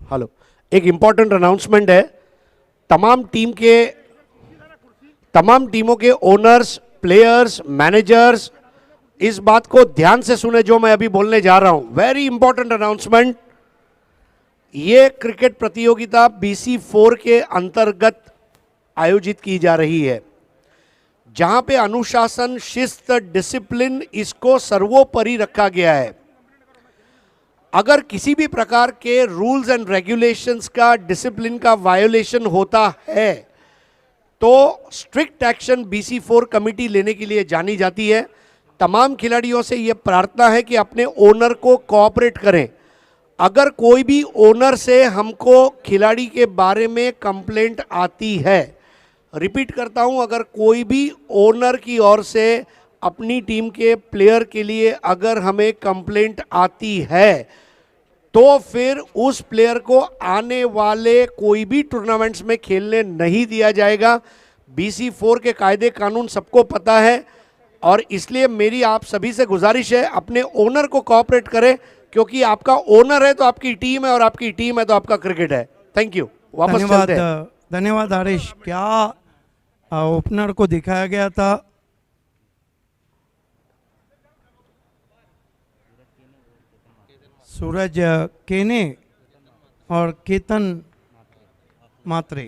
Hello, एक important announcement है। तमाम टीम के तमाम टीमों के ओनर्स, प्लेयर्स, मैनेजर्स इस बात को ध्यान से सुने जो मैं अभी बोलने जा रहा हूं। Very important announcement. ये क्रिकेट प्रतियोगिता BC4 के अंतर्गत आयोजित की जा रही है, जहां पे अनुशासन, शिस्त, डिसिप्लिन इसको सर्वोपरि रखा गया है। अगर किसी भी प्रकार के रूल्स एंड रेगुलेशंस का, डिसिप्लिन का वायोलेशन होता है तो स्ट्रिक्ट एक्शन BC4 कमेटी लेने के लिए जानी जाती है। तमाम खिलाड़ियों से यह प्रार्थना है कि अपने ओनर को कोऑपरेट करें। अगर कोई भी ओनर से हमको खिलाड़ी के बारे में कंप्लेंट आती है, रिपीट करता हूं, अगर कोई भी ओनर की ओर से अपनी टीम के प्लेयर के लिए अगर हमें कंप्लेंट आती है तो फिर उस प्लेयर को आने वाले कोई भी टूर्नामेंट्स में खेलने नहीं दिया जाएगा। BC4 के कायदे कानून सबको पता है और इसलिए मेरी आप सभी से गुजारिश है, अपने ओनर को कोऑपरेट करें, क्योंकि आपका ओनर है तो आपकी टीम है और आपकी टीम है तो आपका क्रिकेट है। Thank you. वापस चलते हैं। धन्यवाद हरीश। क्या ओपनर को दिखाया गया था? सूरज केने और केतन मात्रे।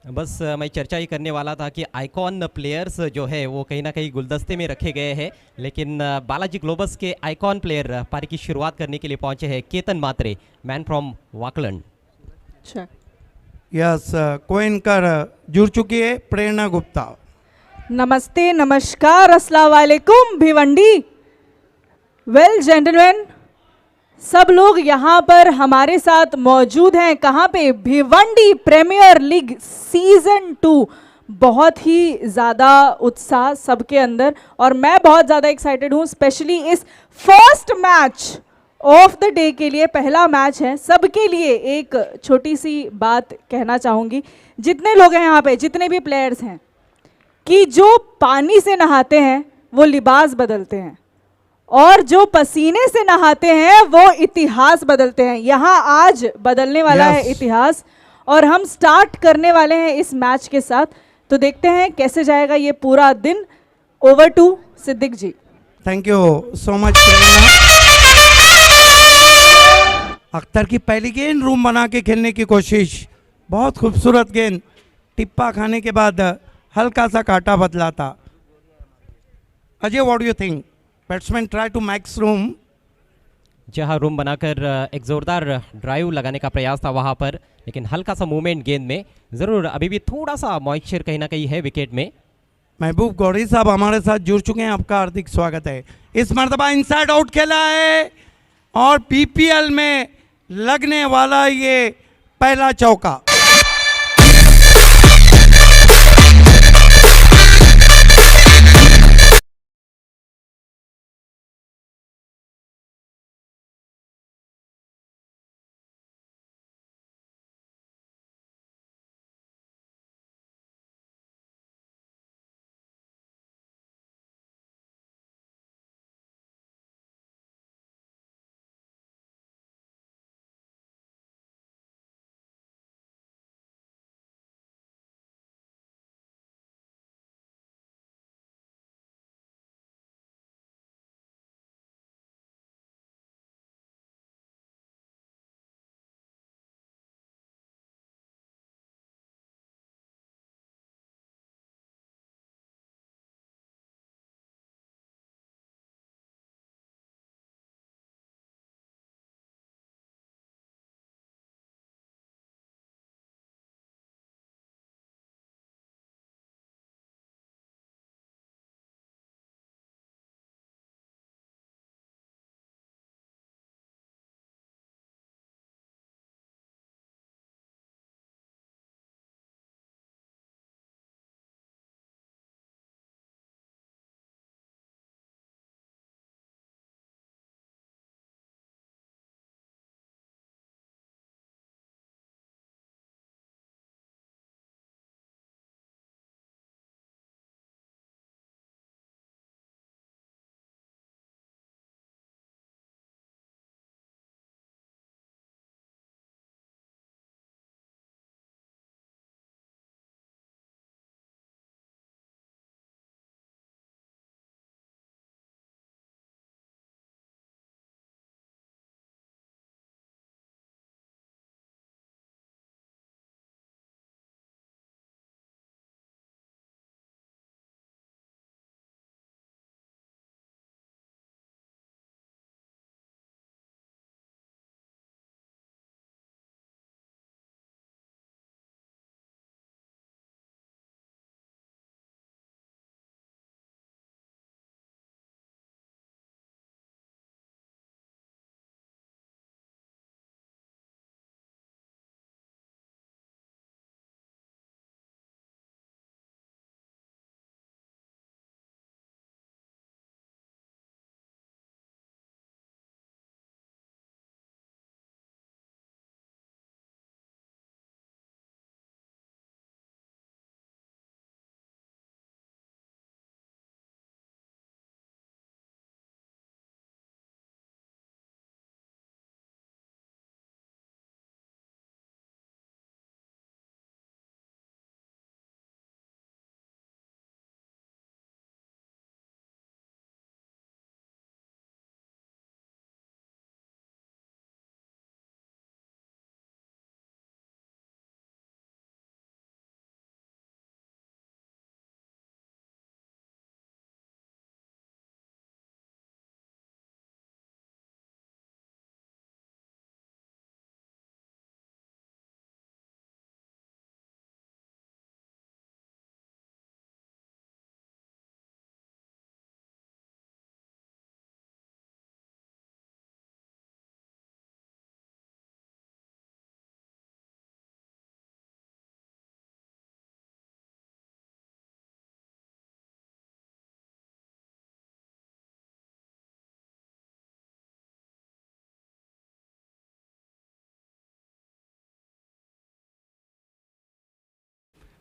बस मैं चर्चा ही करने वाला था कि आइकॉन प्लेयर्स जो है वो कहीं ना कहीं गुलदस्ते में रखे गए हैं, लेकिन बालाजी ग्लोबस के आइकॉन प्लेयर पारी की शुरुआत करने के लिए पहुंचे हैं केतन मात्रे, मैन फ्रॉम वाकलैंड। यस, कोइनकर जुड़ चुकी है प्रेरणा गुप्ता। नमस्ते, नमस्कार, अस्सलाम वालेकुम भिवंडी। वेल जेंटलमैन, सब लोग यहाँ पर हमारे साथ मौजूद हैं। कहाँ पे? Bhiwandi premier league season 2। बहुत ही ज़्यादा उत्साह सबके अंदर और मैं बहुत ज़्यादा एक्साइटेड हूँ, स्पेशली इस first match of the day के लिए। पहला मैच है सबके लिए। एक छोटी सी बात कहना चाहूँगी, जितने लोग हैं यहाँ पे, जितने भी प्लेयर्स हैं, कि जो पानी से नहाते हैं वो लिबास बदलते हैं और जो पसीने से नहाते हैं वो इतिहास बदलते हैं। यहाँ आज बदलने वाला है इतिहास और हम स्टार्ट करने वाले हैं इस मैच के साथ। तो देखते हैं कैसे जाएगा ये पूरा दिन। Over to Siddiqui ji. Thank you so much Prerna. Akhtar की पहली गेंद रूम बना के खेलने की कोशिश, बहुत खूबसूरत गेंद। टिप्पा खाने के बाद हल्का सा काटा बदला था। Ajay, what do you think? Batsman try to make room. जहां रूम बनाकर एक जोरदार ड्राइव लगाने का प्रयास था वहां पर, लेकिन हल्का सा मूवमेंट गेंद में, जरूर अभी भी थोड़ा सा मॉइस्चर कहीं ना कहीं है विकेट में। महबूब गौरी साहब हमारे साथ जुड़ चुके हैं, आपका हार्दिक स्वागत है। इस मर्तबा इनसाइड आउट खेला है और PPL में लगने वाला ये पहला चौका।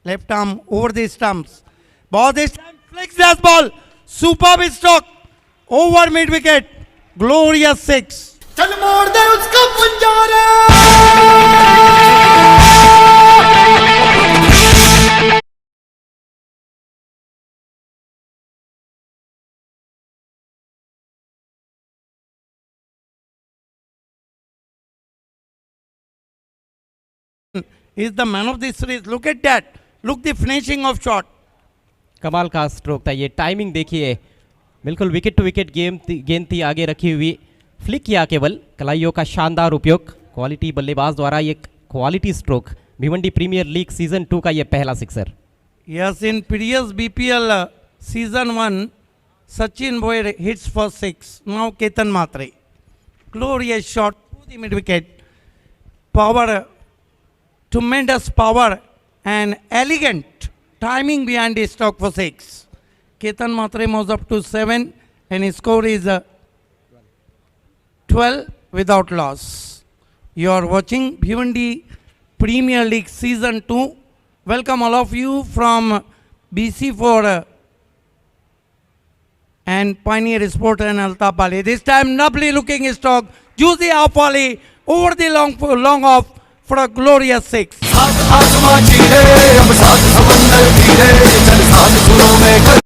Left arm over the stumps. Ball this time flicks that ball. Superb stroke. Over mid wicket. Glorious six. चल मोड़ दे उसका Panjara Is the man of the series. Look at that. Look the finishing of shot. कमाल का stroke था ये, timing देखिए, बिल्कुल wicket to wicket गेंद थी आगे रखी हुई, फ्लिक किया केवल, कलाइयों का शानदार उपयोग, क्वालिटी बल्लेबाज द्वारा ये quality stroke, Bhiwandi premier league season 2 का ये पहला sixer. Yes, in previous BPL season 1, Sachin Boy hits for 6. Now Ketan Matre. Glorious shot to the mid wicket. Power, tremendous power and elegant timing behind the stroke for 6. Ketan Matre moves up to 7 and his score is 12 without loss. You are watching Bhiwandi Premier League Season 2. Welcome all of you from BC4 and Pioneer Sport and Altaf Bali. This time lovely looking stroke, juicy off volley over the long off for a glorious 6. सात आसमां चीरे अब सात समंदर फिरे चल सात सुरों में कर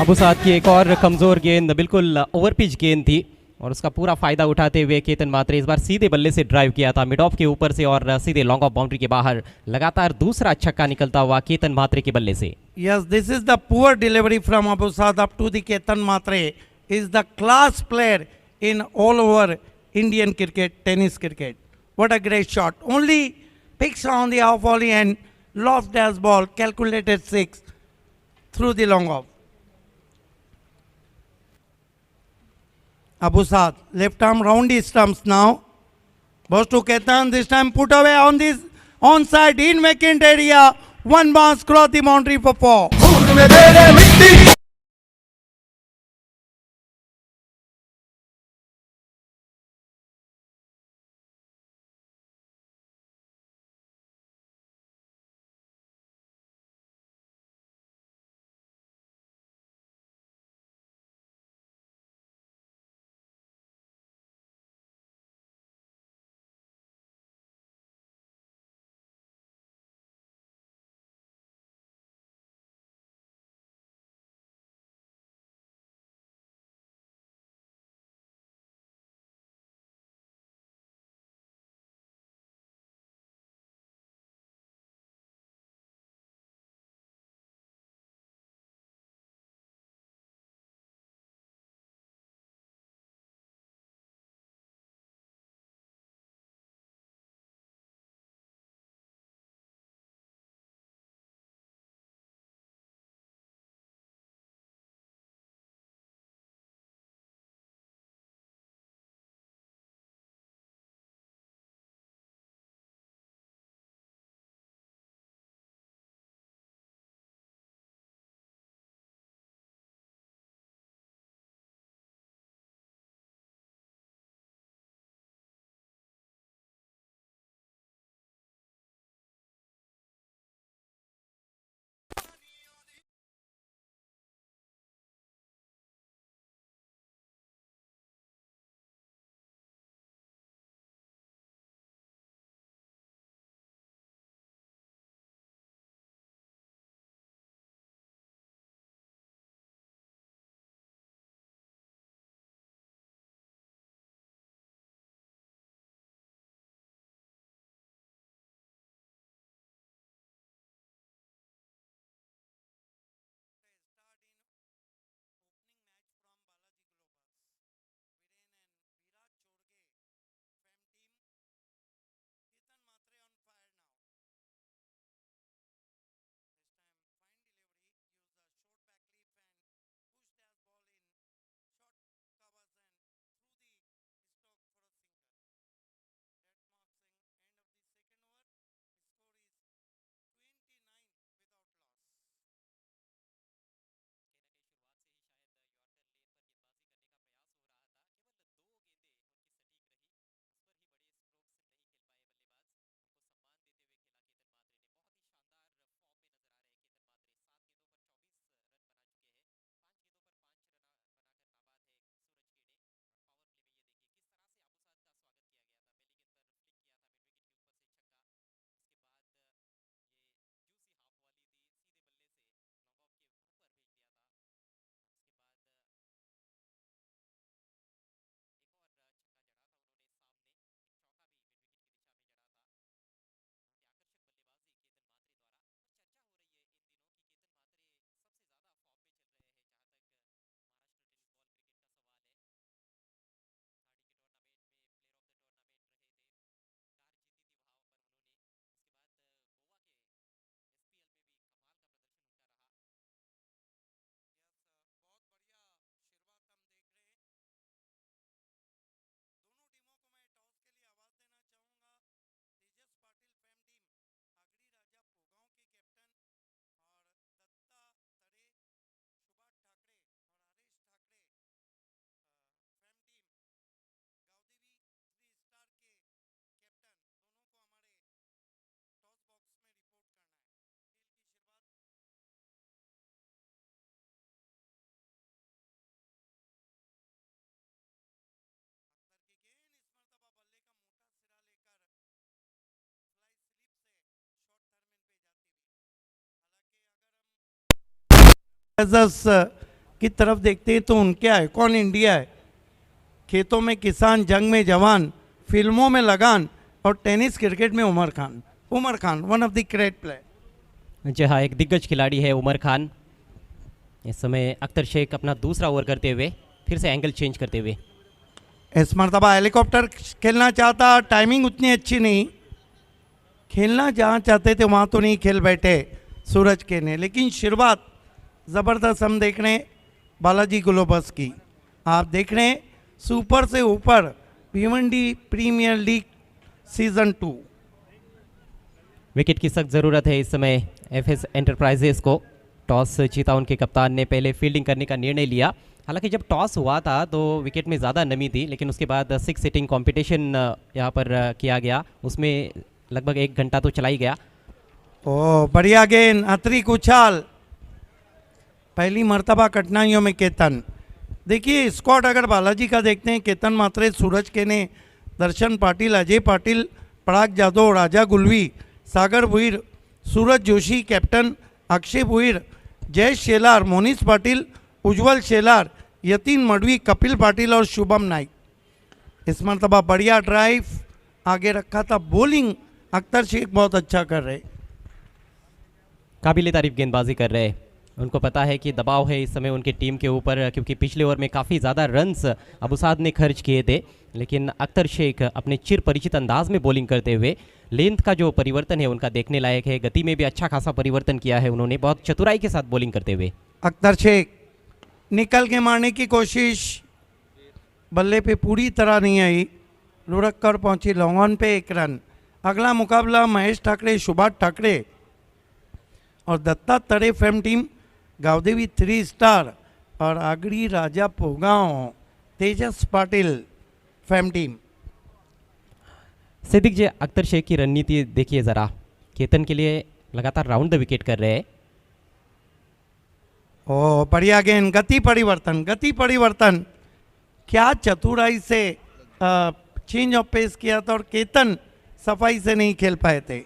अबू साद की एक और कमज़ोर गेंद, बिल्कुल ओवर पिच गेंद थी और उसका पूरा फायदा उठाते हुए केतन मात्रे इस बार सीधे बल्ले से ड्राइव किया था मिड ऑफ के ऊपर से और सीधे लॉन्ग ऑफ बाउंड्री के बाहर, लगातार दूसरा छक्का निकलता हुआ केतन मात्रे के बल्ले से। Yes, this is the poor delivery from Abu Saad up to the Ketan Matre. Is the class player in all over Indian cricket, tennis cricket. What a great shot. Only picks on the off volley and loft as ball, calculated 6 through the long off. Abu Saad, left arm round the stumps now. Balls to Ketan, this time put away on this onside in vacant area. One bounce cross the boundary for 4. खून में तेरे मिट्टी की तरफ देखते हैं तो उनके आइकॉन इंडिया है। खेतों में किसान, जंग में जवान, फिल्मों में लगान और टेनिस क्रिकेट में Umar Khan one of the great player. जी हाँ, एक दिग्गज खिलाड़ी है उमर खान। इस समय अख्तर शेख अपना दूसरा ओवर करते हुए फिर से एंगल चेंज करते हुए, इस मरतबा हेलीकॉप्टर खेलना चाहता, टाइमिंग उतनी अच्छी नहीं, खेलना जहाँ चाहते थे वहाँ तो नहीं खेल बैठे सूरज के ने, लेकिन शुरुआत ज़बरदस्त हम देख रहे हैं बालाजी ग्लोबस की। आप देख रहे हैं सुपर से ऊपर Bhiwandi premier league season 2। Wicket की सख्त ज़रूरत है इस समय एफएस एंटरप्राइजेस को। टॉस जीता उनके कप्तान ने पहले फील्डिंग करने का निर्णय लिया। हालांकि जब टॉस हुआ था तो विकेट में ज़्यादा नमी थी, लेकिन उसके बाद 6 सिटिंग कंपटीशन यहाँ पर किया गया, उसमें लगभग 1 घंटा तो चला ही गया। ओ बढ़िया गेंद, अतरिक उछाल, पहली मर्तबा कठिनाइयों में केतन। देखिए स्क्वाड अगर बालाजी का देखते हैं, केतन मात्रे, सूरज के ने, दर्शन पाटिल, अजय पाटिल, पराग जादव, राजा गुलवी, सागर भुईर, सूरज जोशी कैप्टन, अक्षय भुईर, जयेश शेलार, मोनीश पाटिल, उज्जवल शेलार, यतीन मडवी, कपिल पाटिल और शुभम नाइक। इस मरतबा बढ़िया ड्राइव आगे रखा था। बॉलिंग अख्तर शेख बहुत अच्छा कर रहे, काबिल तारीफ गेंदबाजी कर रहे हैं। उनको पता है कि दबाव है इस समय उनकी टीम के ऊपर, क्योंकि पिछले ओवर में काफ़ी ज़्यादा रन्स अबुसाद ने खर्च किए थे, लेकिन अख्तर शेख अपने चिर परिचित अंदाज में बॉलिंग करते हुए लेंथ का जो परिवर्तन है उनका देखने लायक है। गति में भी अच्छा खासा परिवर्तन किया है उन्होंने, बहुत चतुराई के साथ बॉलिंग करते हुए। अख्तर शेख निकल के मारने की कोशिश, बल्ले पे पूरी तरह नहीं आई, लुढ़क कर पहुंची लॉन्ग ऑन पे 1 रन। अगला मुकाबला महेश ठाकरे, सुभाष ठाकरे और दत्ता तड़े फेम टीम, गावदेवी 3 स्टार और आगरी राजा पोगांव, तेजस पाटिल फेम टीम। सिद्दीक जी, अख्तर शेख की रणनीति देखिए ज़रा, केतन के लिए लगातार राउंड द विकेट कर रहे हैं। ओ बढ़िया गेंद, गति परिवर्तन, क्या चतुराई से चेंज ऑफ पेस किया था और केतन सफाई से नहीं खेल पाए थे।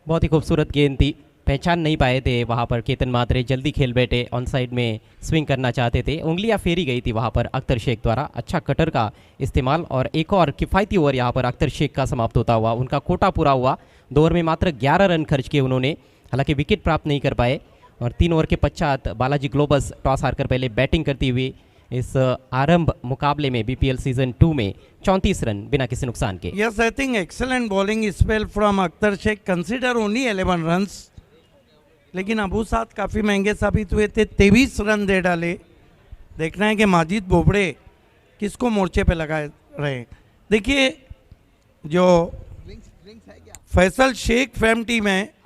बहुत ही खूबसूरत गेंद थी, पहचान नहीं पाए थे वहाँ पर केतन मात्रे, जल्दी खेल बैठे, ऑन साइड में स्विंग करना चाहते थे, उंगलियाँ फेरी गई थी वहाँ पर अख्तर शेख द्वारा। अच्छा कटर का इस्तेमाल और एक और किफ़ायती ओवर यहाँ पर अख्तर शेख का समाप्त होता हुआ, उनका कोटा पूरा हुआ। 2 ओवर में मात्र 11 रन खर्च किए उन्होंने, हालांकि विकेट प्राप्त नहीं कर पाए। और 3 ओवर के पश्चात बालाजी ग्लोबस टॉस हारकर पहले बैटिंग करती हुई इस आरंभ मुकाबले में बीपीएल सीजन 2 में 34 रन बिना किसी नुकसान के। Yes, I think excellent bowling spell from Akhtar Shaikh, consider only 11 runs, लेकिन अबुसाद काफ़ी महंगे साबित हुए थे, 23 रन दे डाले। देखना है कि माजिद बोबड़े किसको मोर्चे पे लगाए रहे। देखिए जो फैसल शेख फेम टीम है,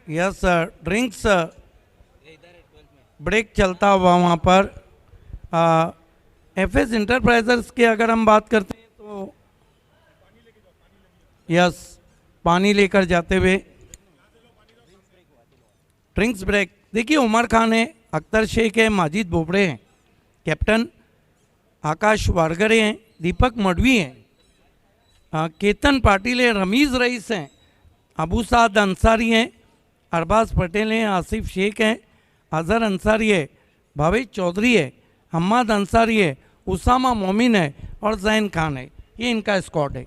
यस ड्रिंक्स ब्रेक चलता हुआ वहाँ पर। एफएस इंटरप्राइजेस की अगर हम बात करते हैं तो यस, पानी लेकर जाते हुए ड्रिंक्स ब्रेक। देखिए उमर खान है, अख्तर शेख है, माजिद बोबड़े हैं कैप्टन, आकाश वारगरे हैं, दीपक मडवी हैं, केतन पाटिल है, रमीज़ रईस हैं, अबुसाद अंसारी हैं, अरबाज पटेल हैं, आसिफ शेख हैं, अजहर अंसारी है, भावेश चौधरी है, हम्माद अंसारी है, उसामा मोमिन है और जैन खान है। ये इनका स्क्वाड है।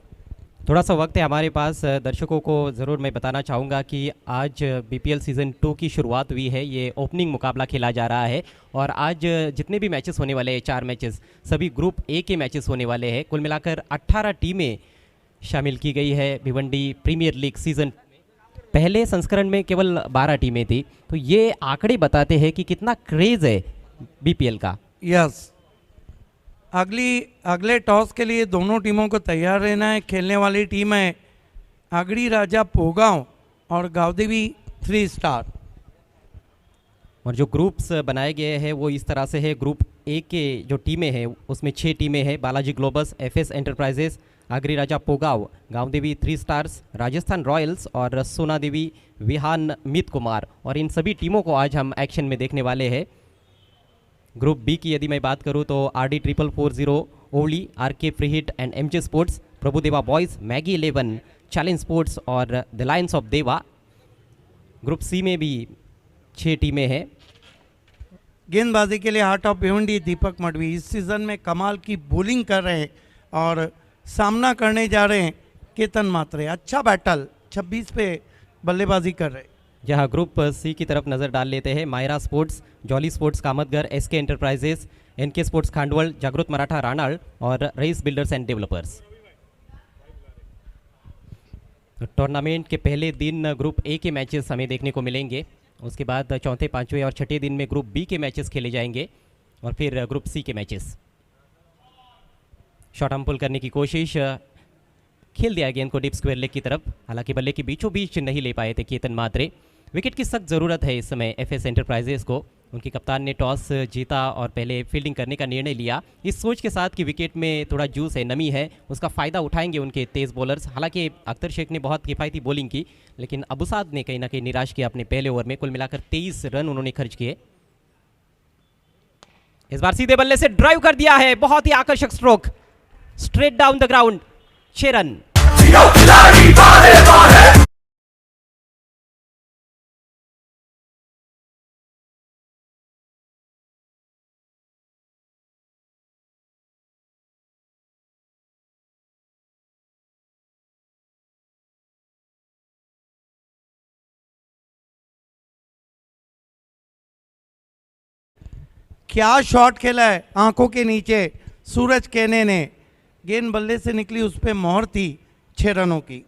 थोड़ा सा वक्त है हमारे पास, दर्शकों को ज़रूर मैं बताना चाहूँगा कि आज बीपीएल सीज़न 2 की शुरुआत हुई है। ये ओपनिंग मुकाबला खेला जा रहा है और आज जितने भी मैचेस होने वाले हैं, 4 मैचेस, सभी ग्रुप ए के मैचेस होने वाले हैं। कुल मिलाकर 18 टीमें शामिल की गई है भिवंडी प्रीमियर लीग सीज़न। पहले संस्करण में केवल 12 टीमें थी, तो ये आंकड़े बताते हैं कि कितना क्रेज़ है बीपीएल का। यस, अगले टॉस के लिए दोनों टीमों को तैयार रहना है। खेलने वाली टीम है आगरी राजा पोगांव और गावदेवी 3 स्टार। और जो ग्रुप्स बनाए गए हैं वो इस तरह से है। ग्रुप ए के जो टीमें हैं उसमें 6 टीमें हैं, Balaji Globus, FS enterprises, Agri Raja Pogaon, Gaondevi 3 stars, Rajasthan Royals और सोना देवी विहान मित कुमार। और इन सभी टीमों को आज हम एक्शन में देखने वाले हैं। ग्रुप बी की यदि मैं बात करूं तो RD 4440 ओवली, RK free hit and MJ sports, Prabhudeva boys, Maggi 11, challenge sports और the lions of Deva. Group C में भी 6 टीमें हैं। गेंदबाजी के लिए हार्ट ऑफ भिवंडी दीपक मडवी इस सीजन में कमाल की बॉलिंग कर रहे हैं और सामना करने जा रहे हैं केतन मात्रे। अच्छा बैटल, 26 पे बल्लेबाजी कर रहे हैं। जहां ग्रुप सी की तरफ नज़र डाल लेते हैं, Myra sports, jolly sports Kamatgar, SK enterprises, NK sports Khandwal, Jagrut Maratha Ranad और Rais builders and developers. Tournament के पहले दिन ग्रुप ए के मैचेस हमें देखने को मिलेंगे, उसके बाद चौथे, पांचवें और छठे दिन में ग्रुप बी के मैचेस खेले जाएंगे और फिर ग्रुप सी के मैचेस। शॉर्ट आर्म पुल करने की कोशिश, खेल दिया गेंद को डीप स्क्वायर लेग की तरफ, हालांकि बल्ले के बीचों बीच नहीं ले पाए थे केतन मात्रे। विकेट की सख्त ज़रूरत है इस समय एफएस एंटरप्राइजेस को। उनके कप्तान ने टॉस जीता और पहले फील्डिंग करने का निर्णय लिया, इस सोच के साथ कि विकेट में थोड़ा जूस है, नमी है, उसका फ़ायदा उठाएंगे उनके तेज़ बॉलर्स। हालांकि अख्तर शेख ने बहुत किफ़ायती बॉलिंग की, लेकिन अबुसाद ने कहीं ना कहीं निराश किया अपने पहले ओवर में। कुल मिलाकर 23 रन उन्होंने खर्च किए। इस बार सीधे बल्ले से ड्राइव कर दिया है, बहुत ही आकर्षक stroke, straight down the ground, 6 run. क्या शॉट खेला है आंखों के नीचे सूरज केने ने। गेंद बल्ले से निकली, उस पर मोहर थी 6 रनों की।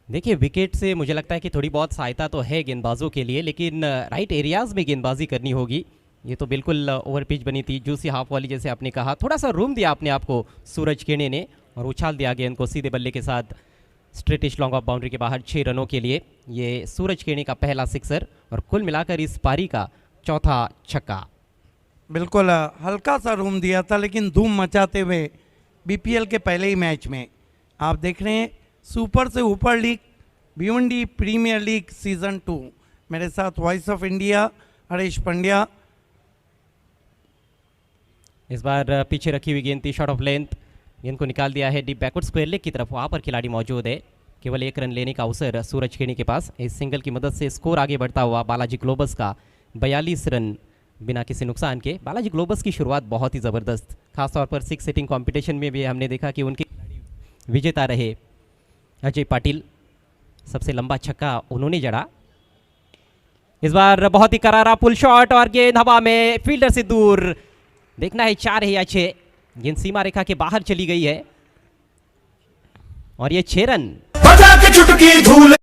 देखिए, विकेट से मुझे लगता है कि थोड़ी बहुत सहायता तो है गेंदबाजों के लिए, लेकिन राइट एरियाज में गेंदबाजी करनी होगी। ये तो बिल्कुल ओवर पिच बनी थी, जूसी हाफ वाली जैसे आपने कहा। थोड़ा सा रूम दिया अपने आप को सूरज केने ने और उछाल दिया गेंद को सीधे बल्ले के साथ स्ट्रेटिश लॉन्ग ऑफ बाउंड्री के बाहर 6 रनों के लिए। ये सूरज केने का पहला सिक्सर और कुल मिलाकर इस पारी का चौथा छक्का। बिल्कुल हल्का सा रूम दिया था, लेकिन धूम मचाते हुए बीपीएल के पहले ही मैच में आप देख रहे हैं सुपर से ऊपर league Bhiwandi premier league season 2। मेरे साथ voice of India Harish Pandya. इस बार पीछे रखी हुई गेंद थी, शॉट ऑफ लेंथ, गेंद को निकाल दिया है डीप बैकवर्ड स्क्वायर लेग की तरफ। वहाँ पर खिलाड़ी मौजूद है, केवल 1 रन लेने का अवसर सूरज केनी के पास। इस सिंगल की मदद से स्कोर आगे बढ़ता हुआ बालाजी ग्लोबस का 42 रन बिना किसी नुकसान के। बालाजी ग्लोबस की शुरुआत बहुत ही ज़बरदस्त, खासतौर पर 6 सिटिंग कंपटीशन में भी हमने देखा कि उनके विजेता रहे अजय पाटिल। सबसे लंबा छक्का उन्होंने जड़ा। इस बार बहुत ही करारा पुल शॉट और गेंद हवा में, फील्डर से दूर। देखना है 4 है या 6। गेंद सीमा रेखा के बाहर चली गई है और ये 6 रन। बजा के चुटकी धूल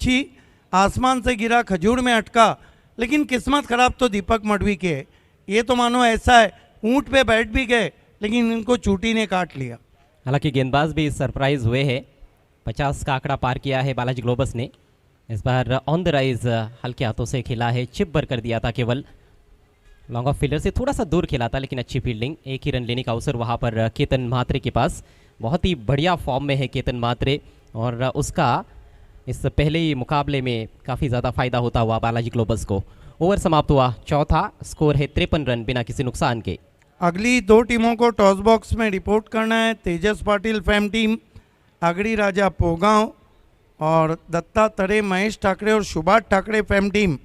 अच्छी आसमान से गिरा, खजूर में अटका, लेकिन किस्मत खराब तो दीपक मडवी की है। ये तो मानो ऐसा है ऊंट पे बैठ भी गए, लेकिन इनको चूटी ने काट लिया। हालांकि गेंदबाज भी सरप्राइज हुए हैं, 50 का आंकड़ा पार किया है बालाजी ग्लोबस ने। इस बार ऑन द राइज हल्के हाथों से खेला है, चिप भर कर दिया था, केवल लॉन्ग ऑफ फील्डर से थोड़ा सा दूर खेला था, लेकिन अच्छी फील्डिंग। 1 ही रन लेने का अवसर वहाँ पर केतन म्हात्रे के पास। बहुत ही बढ़िया फॉर्म में है केतन म्हात्रे और उसका इस पहले ही मुकाबले में काफ़ी ज़्यादा फायदा होता हुआ बालाजी ग्लोबस को। ओवर समाप्त हुआ चौथा, स्कोर है 53 रन बिना किसी नुकसान के। अगली 2 टीमों को टॉस बॉक्स में रिपोर्ट करना है। तेजस पाटिल फैम टीम, आगड़ी राजा पोगांव और दत्ता तरे महेश ठाकरे और Subhash Thackeray fame team,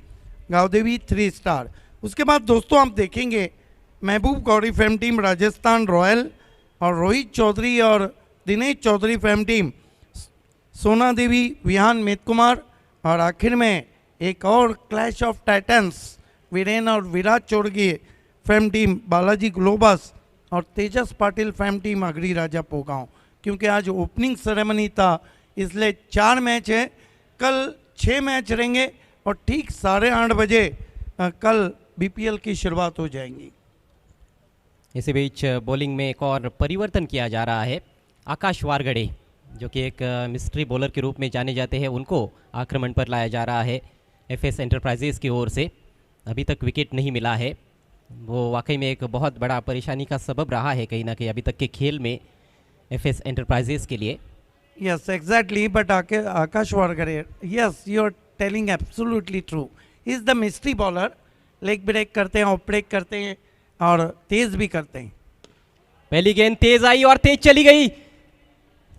Gavdevi 3 star. उसके बाद दोस्तों आप देखेंगे Mehboob Gauri fame team Rajasthan royal, और रोहित चौधरी और दिनेश चौधरी फेम टीम सोना देवी विहान मित कुमार, और आखिर में एक और क्लैश ऑफ टाइटन्स वीरेन और Virat Chorgi fame team Balaji Globus और तेजस पाटिल फेम टीम अगरी राजा पोगांव। क्योंकि आज ओपनिंग सेरेमनी था इसलिए 4 मैच है, कल 6 मैच रहेंगे और ठीक 8:30 बजे कल बीपीएल की शुरुआत हो जाएंगी। इसी बीच बॉलिंग में एक और परिवर्तन किया जा रहा है। आकाश वारगड़े जो कि एक मिस्ट्री बॉलर के रूप में जाने जाते हैं, उनको आक्रमण पर लाया जा रहा है एफएस एंटरप्राइजेस की ओर से। अभी तक विकेट नहीं मिला है, वो वाकई में एक बहुत बड़ा परेशानी का सबब रहा है कहीं ना कहीं अभी तक के खेल में एफएस एंटरप्राइजेस के लिए। Yes, exactly. But Akash Wargare, yes, you're telling absolutely true. He's the mystery bowler. Leg break करते हैं, ऑफ ब्रेक करते हैं और तेज भी करते हैं। पहली गेंद तेज आई और तेज चली गई,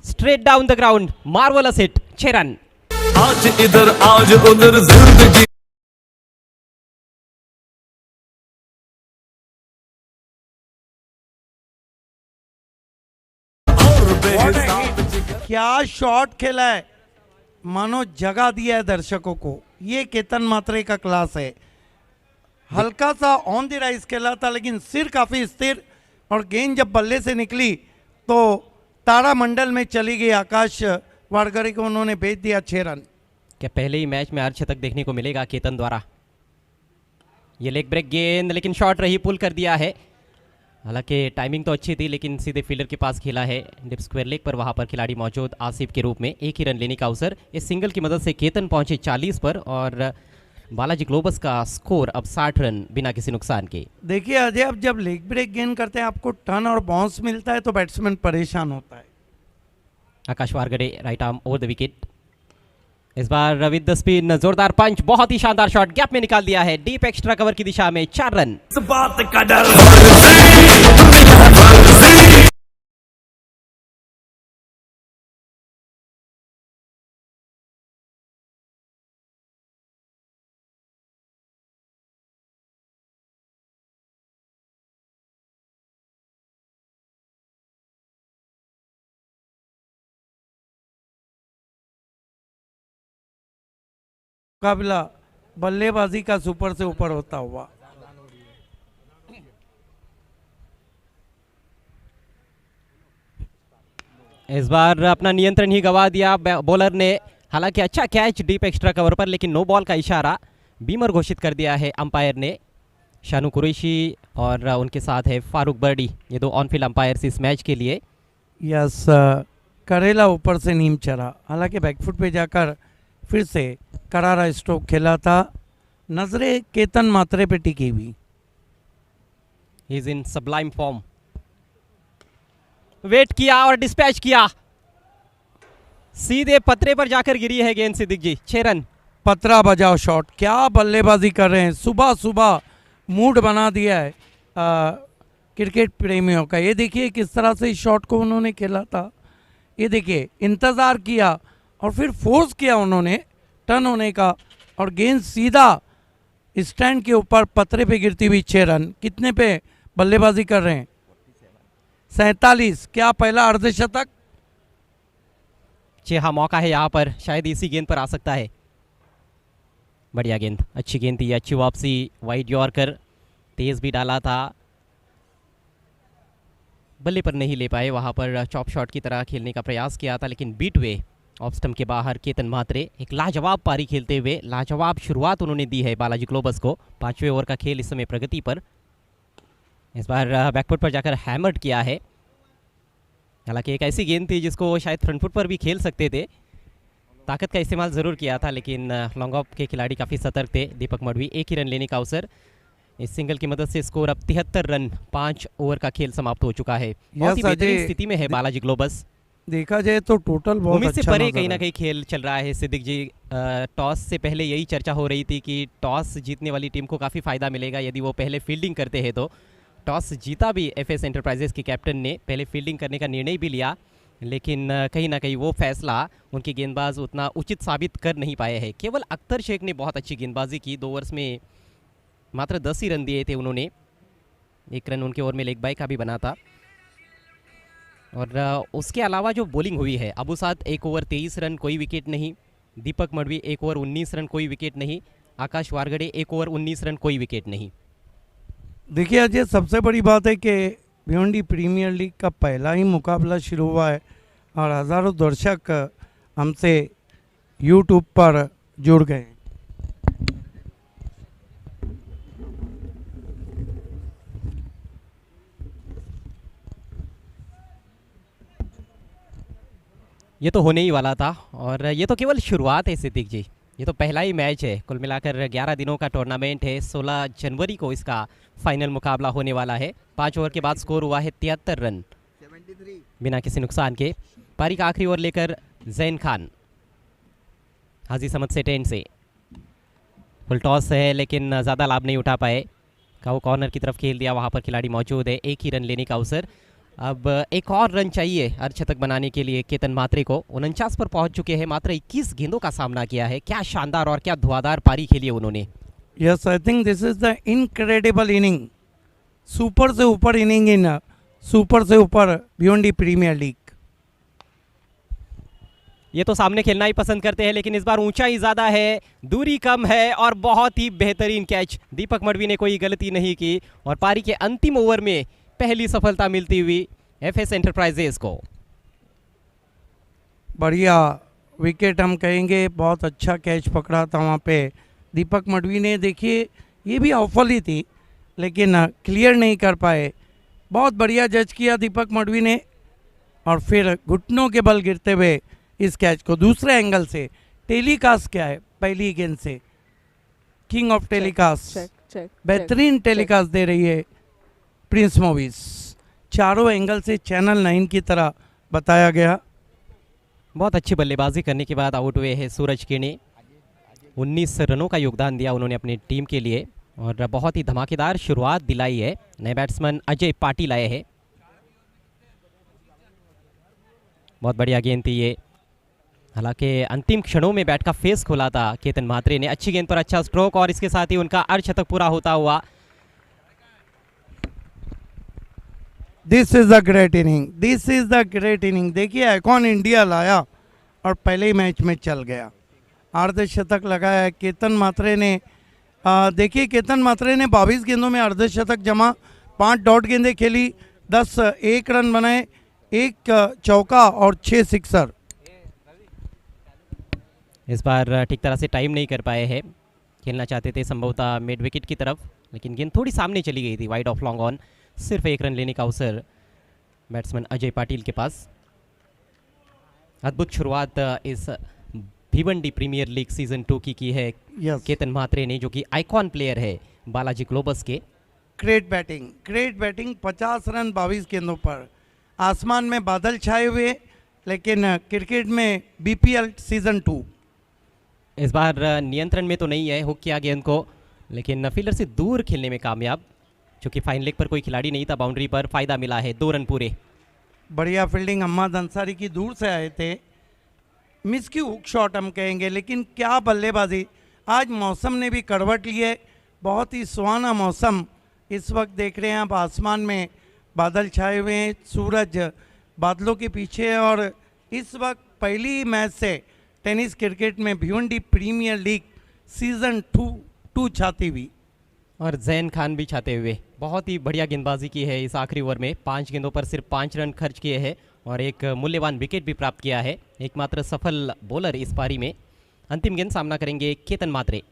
straight down the ground, marvellous hit, 6 run. आज इधर आज उधर जिंदगी और बेहिसाब क्या शॉट खेला है, मानो जगा दिया है दर्शकों को। ये केतन मात्रे का क्लास है। हल्का सा ऑन द राइज खेला था लेकिन सिर काफी स्थिर, और गेंद जब बल्ले से निकली तो तारामंडल में चली गई। आकाश वारगरे को उन्होंने भेज दिया 6 रन। क्या पहले ही मैच में अर्धशतक देखने को मिलेगा केतन द्वारा? ये लेग ब्रेक गेंद लेकिन शॉट रही, पुल कर दिया है। हालांकि टाइमिंग तो अच्छी थी लेकिन सीधे फील्डर के पास खेला है। डिप स्क्वायर लेग पर वहां पर खिलाड़ी मौजूद आसिफ के रूप में 1 ही रन लेने का अवसर। इस सिंगल की मदद से केतन पहुंचे 40 पर और बालाजी ग्लोबस का स्कोर अब 60 रन बिना किसी नुकसान के। देखिए अजय, अब जब लेग ब्रेक गेंद करते हैं आपको टर्न और बाउंस मिलता है तो बैट्समैन परेशान होता है। Akash Wargade right arm over the wicket. इस बार विद द स्पिन जोरदार पंच, बहुत ही शानदार शॉट, गैप में निकाल दिया है डीप एक्स्ट्रा कवर की दिशा में, 4 रन। इस बात का डर मुकाबला बल्लेबाजी का सुपर से ऊपर होता हुआ। इस बार अपना नियंत्रण ही गंवा दिया बॉलर ने। हालांकि अच्छा कैच डीप एक्स्ट्रा कवर पर, लेकिन नो बॉल का इशारा बीमर घोषित कर दिया है अंपायर ने। शानू कुरैशी और उनके साथ है फारूक बर्डी, ये 2 ऑन फील्ड अंपायर्स इस मैच के लिए। यस, करेला ऊपर से नीम चढ़ा। हालांकि बैकफुट पे जाकर फिर से करारा स्ट्रोक खेला था। नजरें केतन मात्रे पे टिकी हुई। He is in sublime form. Wait किया और डिस्पैच किया, सीधे पतरे पर जाकर गिरी है गेंद सिद्दीक जी, 6 रन। पतरा बजाओ शॉट, क्या बल्लेबाजी कर रहे हैं। सुबह सुबह मूड बना दिया है क्रिकेट प्रेमियों का। ये देखिए किस तरह से इस शॉट को उन्होंने खेला था। ये देखिए इंतज़ार किया और फिर फोर्स किया उन्होंने टर्न होने का, और गेंद सीधा स्टैंड के ऊपर पतरे पे गिरती हुई 6 रन। कितने पे बल्लेबाजी कर रहे हैं? 47। क्या पहला अर्धशतक? जी हाँ, मौका है यहाँ पर, शायद इसी गेंद पर आ सकता है। बढ़िया गेंद, अच्छी गेंद थी, अच्छी वापसी, वाइड यॉर्कर, तेज भी डाला था, बल्ले पर नहीं ले पाए। वहाँ पर चॉप शॉट की तरह खेलने का प्रयास किया था लेकिन बीट वे ऑफ स्टंप के बाहर। केतन मात्रे एक लाजवाब पारी खेलते हुए लाजवाब शुरुआत उन्होंने दी है बालाजी ग्लोबस को। 5वें ओवर का खेल इस समय प्रगति पर। इस बार बैकफुट पर जाकर हैमर्ड किया है। हालांकि एक ऐसी गेंद थी जिसको शायद फ्रंट फुट पर भी खेल सकते थे, ताकत का इस्तेमाल ज़रूर किया था लेकिन लॉन्ग ऑफ के खिलाड़ी काफ़ी सतर्क थे। दीपक मडवी, 1 ही रन लेने का अवसर। इस सिंगल की मदद से स्कोर अब 73 रन, 5 ओवर का खेल समाप्त हो चुका है। बहुत ही बेहतरीन स्थिति में है बालाजी ग्लोबस। देखा जाए तो टोटल बहुत उम्मीद अच्छा से परे नजर कहीं ना है। कहीं खेल चल रहा है सिद्दीक जी। टॉस से पहले यही चर्चा हो रही थी कि टॉस जीतने वाली टीम को काफ़ी फायदा मिलेगा यदि वो पहले फील्डिंग करते हैं। तो टॉस जीता भी एफएस एंटरप्राइजेस के कैप्टन ने, पहले फील्डिंग करने का निर्णय भी लिया, लेकिन कहीं ना कहीं वो फैसला उनके गेंदबाज उतना उचित साबित कर नहीं पाए हैं। केवल अख्तर शेख ने बहुत अच्छी गेंदबाजी की, 2 ओवर्स में मात्र 10 ही रन दिए थे उन्होंने। एक रन उनके ओवर में लेग बाय का भी बना था। और उसके अलावा जो बॉलिंग हुई है, अबू साद 1 ओवर 23 रन, कोई विकेट नहीं। दीपक मडवी 1 ओवर 19 रन, कोई विकेट नहीं। आकाश वारगड़े 1 ओवर 19 रन, कोई विकेट नहीं। देखिए अजय, सबसे बड़ी बात है कि भिवंडी प्रीमियर लीग का पहला ही मुकाबला शुरू हुआ है और हज़ारों दर्शक हमसे यूट्यूब पर जुड़ गए हैं। ये तो होने ही वाला था और ये तो केवल शुरुआत है सिद्दीक जी। ये तो पहला ही मैच है, कुल मिलाकर 11 दिनों का टूर्नामेंट है। 16 जनवरी को इसका फाइनल मुकाबला होने वाला है। 5 ओवर के बाद स्कोर हुआ है 73 रन बिना किसी नुकसान के। पारी का आखिरी ओवर लेकर जैन खान हाजी समद से 10 से फुल टॉस है, लेकिन ज़्यादा लाभ नहीं उठा पाए। काऊ कॉर्नर की तरफ खेल दिया, वहाँ पर खिलाड़ी मौजूद है। एक ही रन लेने का अवसर। अब एक और रन चाहिए अर्धशतक बनाने के लिए केतन मात्रे को। 49 पर पहुंच चुके हैं। मात्र 21 गेंदों का सामना किया है। क्या शानदार और क्या धुआंधार पारी खेली है उन्होंने। Yes, I think this is the incredible inning. Super से ऊपर इनिंग इन सुपर से ऊपर भिवंडी प्रीमियर लीग। ये तो सामने खेलना ही पसंद करते हैं, लेकिन इस बार ऊंचाई ज़्यादा है, दूरी कम है और बहुत ही बेहतरीन कैच। दीपक मडवी ने कोई गलती नहीं की और पारी के अंतिम ओवर में पहली सफलता मिलती हुई एफएस एंटरप्राइजेस को। बढ़िया विकेट हम कहेंगे, बहुत अच्छा कैच पकड़ा था वहाँ पे दीपक मडवी ने। देखिए ये भी ऑफल ही थी, लेकिन क्लियर नहीं कर पाए। बहुत बढ़िया जज किया दीपक मडवी ने और फिर घुटनों के बल गिरते हुए इस कैच को दूसरे एंगल से टेलीकास्ट किया है। पहली गेंद से किंग ऑफ टेलीकास्ट, बेहतरीन टेलीकास्ट दे रही है प्रिंस मूवीज। चारों एंगल से चैनल 9 की तरह बताया गया। बहुत अच्छी बल्लेबाजी करने के बाद आउट हुए हैं सूरज किणी। 19 रनों का योगदान दिया उन्होंने अपनी टीम के लिए और बहुत ही धमाकेदार शुरुआत दिलाई है। नए बैट्समैन अजय पाटिल आए हैं। बहुत बढ़िया गेंद थी ये, हालांकि अंतिम क्षणों में बैट का फेस खोला था केतन म्हात्रे ने। अच्छी गेंद पर अच्छा स्ट्रोक और इसके साथ ही उनका अर्धशतक पूरा होता हुआ। This is the great inning, this is the great inning. देखिए आइकॉन इंडिया लाया और पहले ही मैच में चल गया। अर्धशतक लगाया है केतन म्हात्रे ने। देखिए केतन म्हात्रे ने 22 गेंदों में अर्धशतक जमा, 5 डॉट गेंदें खेली, 10 एक रन बनाए, 1 चौका और 6 सिक्सर। इस बार ठीक तरह से टाइम नहीं कर पाए हैं। खेलना चाहते थे संभवतः मिड विकेट की तरफ, लेकिन गेंद थोड़ी सामने चली गई थी। वाइड ऑफ लॉन्ग ऑन, सिर्फ 1 रन लेने का अवसर बैट्समैन अजय पाटिल के पास। अद्भुत शुरुआत इस भिवंडी प्रीमियर लीग सीजन 2 की है Yes. केतन म्हात्रे ने, जो कि आइकॉन प्लेयर है बालाजी ग्लोबस के। Great batting, great batting. 50 run 22 गेंदों पर। आसमान में बादल छाए हुए, लेकिन क्रिकेट में बीपीएल सीजन 2। इस बार नियंत्रण में तो नहीं है, हुक किया गेंद को, लेकिन फील्डर से दूर खेलने में कामयाब। चूंकि फाइन लेग पर कोई खिलाड़ी नहीं था, बाउंड्री पर फायदा मिला है। 2 रन पूरे। बढ़िया फील्डिंग अहमद अंसारी की, दूर से आए थे। मिस की हुक शॉट हम कहेंगे, लेकिन क्या बल्लेबाजी। आज मौसम ने भी करवट ली है, बहुत ही सुहाना मौसम इस वक्त देख रहे हैं आप। आसमान में बादल छाए हुए हैं, सूरज बादलों के पीछे है और इस वक्त पहली मैच से टेनिस क्रिकेट में भिवंडी प्रीमियर लीग सीजन 2 छाती हुई। और जैन खान भी छाते हुए बहुत ही बढ़िया गेंदबाजी की है इस आखिरी ओवर में। 5 गेंदों पर सिर्फ 5 रन खर्च किए हैं और एक मूल्यवान विकेट भी प्राप्त किया है। एकमात्र सफल बॉलर इस पारी में। अंतिम गेंद सामना करेंगे केतन म्हात्रे।